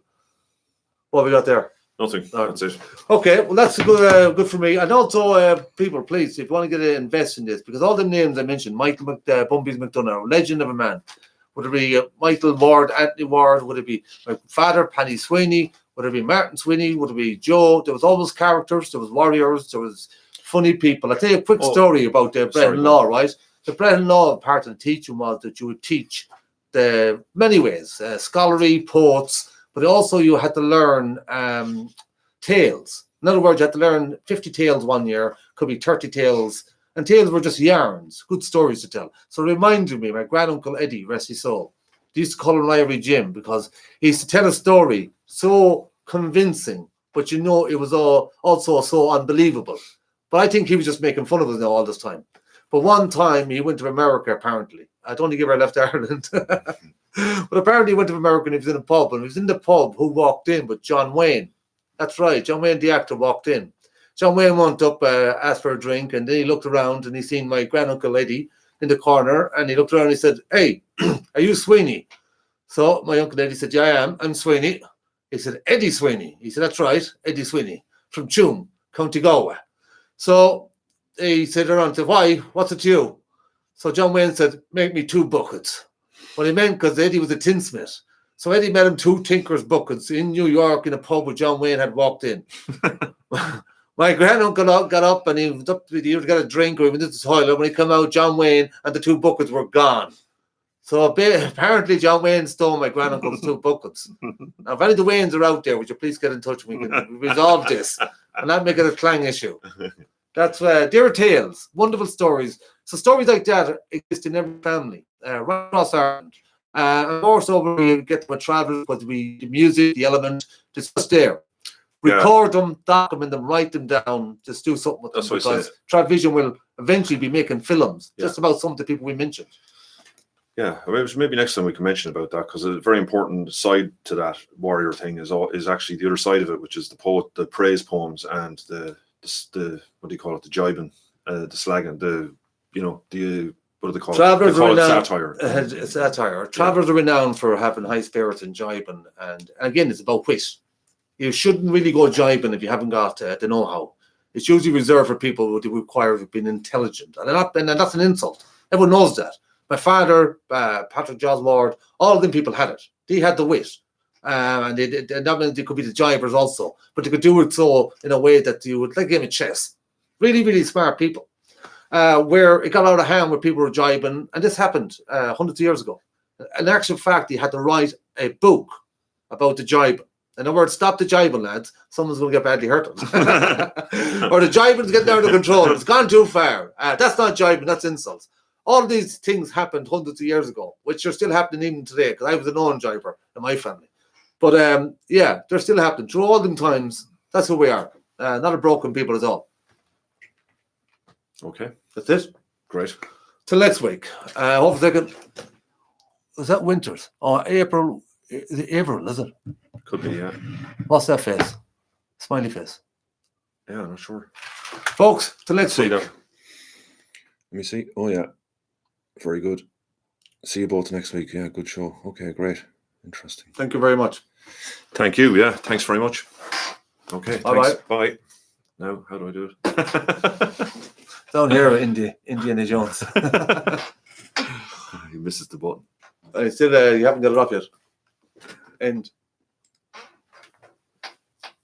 Speaker 1: What have we got there?
Speaker 2: Nothing. That's it.
Speaker 1: Okay, well that's good for me. And also, people, please, if you want to get invest in this, because all the names I mentioned, Michael Bumbies McDonough, legend of a man. Would it be Michael Ward, Anthony Ward? Would it be my father, Paddy Sweeney? Would it be Martin Sweeney? Would it be Joe? There was always characters. There was warriors. There was funny people. I'll tell you a quick story about the Brehon Law, right? The Brehon Law, part of the teaching was that you would teach the many ways, scholarly, poets, but also you had to learn tales. In other words, you had to learn 50 tales one year, could be 30 tales, and tales were just yarns, good stories to tell. So it reminded me, my granduncle Eddie, rest his soul, they used to call him Ivory Jim because he used to tell a story so convincing, but it was also so unbelievable. But I think he was just making fun of us now all this time. But one time he went to America, apparently. I don't think he ever left Ireland. But apparently he went to America and he was in a pub. And he was in the pub who walked in, but John Wayne. That's right, John Wayne, the actor, walked in. John Wayne went up, asked for a drink, and then he looked around and he seen my granduncle Eddie in the corner, and he looked around and he said, "Hey, are you Sweeney?" So my uncle Eddie said, "Yeah, I am. I'm Sweeney." He said, "Eddie Sweeney." He said, "That's right, Eddie Sweeney, from Tuam, County Galway." So he said around, said, "Why? What's it to you?" So John Wayne said, "Make me 2 buckets." Well, he meant because Eddie was a tinsmith. So Eddie made him 2 tinker's buckets in New York in a pub where John Wayne had walked in. My granduncle got up and he was up to get a drink or he went to the toilet. When he came out, John Wayne and the 2 buckets were gone. So apparently John Wayne stole my granduncle's 2 buckets. Now, if any of the Waynes are out there, would you please get in touch and we can resolve this and not make it a clang issue? That's there are tales, wonderful stories. So stories like that exist in every family, right across Ireland. And more so when we get to travel, because the music, the element, it's just there. Record them, document them, write them down, just do something with them.
Speaker 2: That's what
Speaker 1: because Travision will eventually be making films just about some of the people we mentioned.
Speaker 2: Yeah, maybe next time we can mention about that, because a very important side to that warrior thing is actually the other side of it, which is the praise poems and the what do you call it, the jibing, the slagging, what do they call it? They call it satire.
Speaker 1: Satire. Travellers are renowned for having high spirits and jibing, and again, it's about wit. You shouldn't really go jibing if you haven't got the know-how. It's usually reserved for people who require being intelligent, and that's an insult. Everyone knows that. My father, Patrick Josward, all of them people had it. They had the wit. And that means they could be the jibers also. But they could do it so in a way that you would, like a game of chess. Really, really smart people. Where it got out of hand where people were jibing. And this happened hundreds of years ago. In actual fact, he had to write a book about the jibing. In other words, stop the jibing, lads. Someone's going to get badly hurt. Or the jibing's getting out of control. It's gone too far. That's not jibing, that's insults. All these things happened hundreds of years ago, which are still happening even today, because I was a known jiber in my family. But they're still happening. Through all them times, that's who we are. Not a broken people at all.
Speaker 2: Okay.
Speaker 1: That's it.
Speaker 2: Great.
Speaker 1: Till next week. Hold a second. Was that winters? Oh, April. April, is it?
Speaker 2: Could be, yeah.
Speaker 1: What's that face? Smiley face.
Speaker 2: Yeah, I'm not sure.
Speaker 1: Folks, till next week.
Speaker 2: Let me see. Oh, yeah. Very good. See you both next week. Yeah, good show. Okay, great. Interesting.
Speaker 1: Thank you very much.
Speaker 2: Thank you. Yeah, thanks very much. Okay,
Speaker 1: Bye-bye.
Speaker 2: thanks. Bye. Now, how do I do it?
Speaker 1: Down here, Indiana Jones.
Speaker 2: He misses the button.
Speaker 1: I still, you haven't got it up yet. End.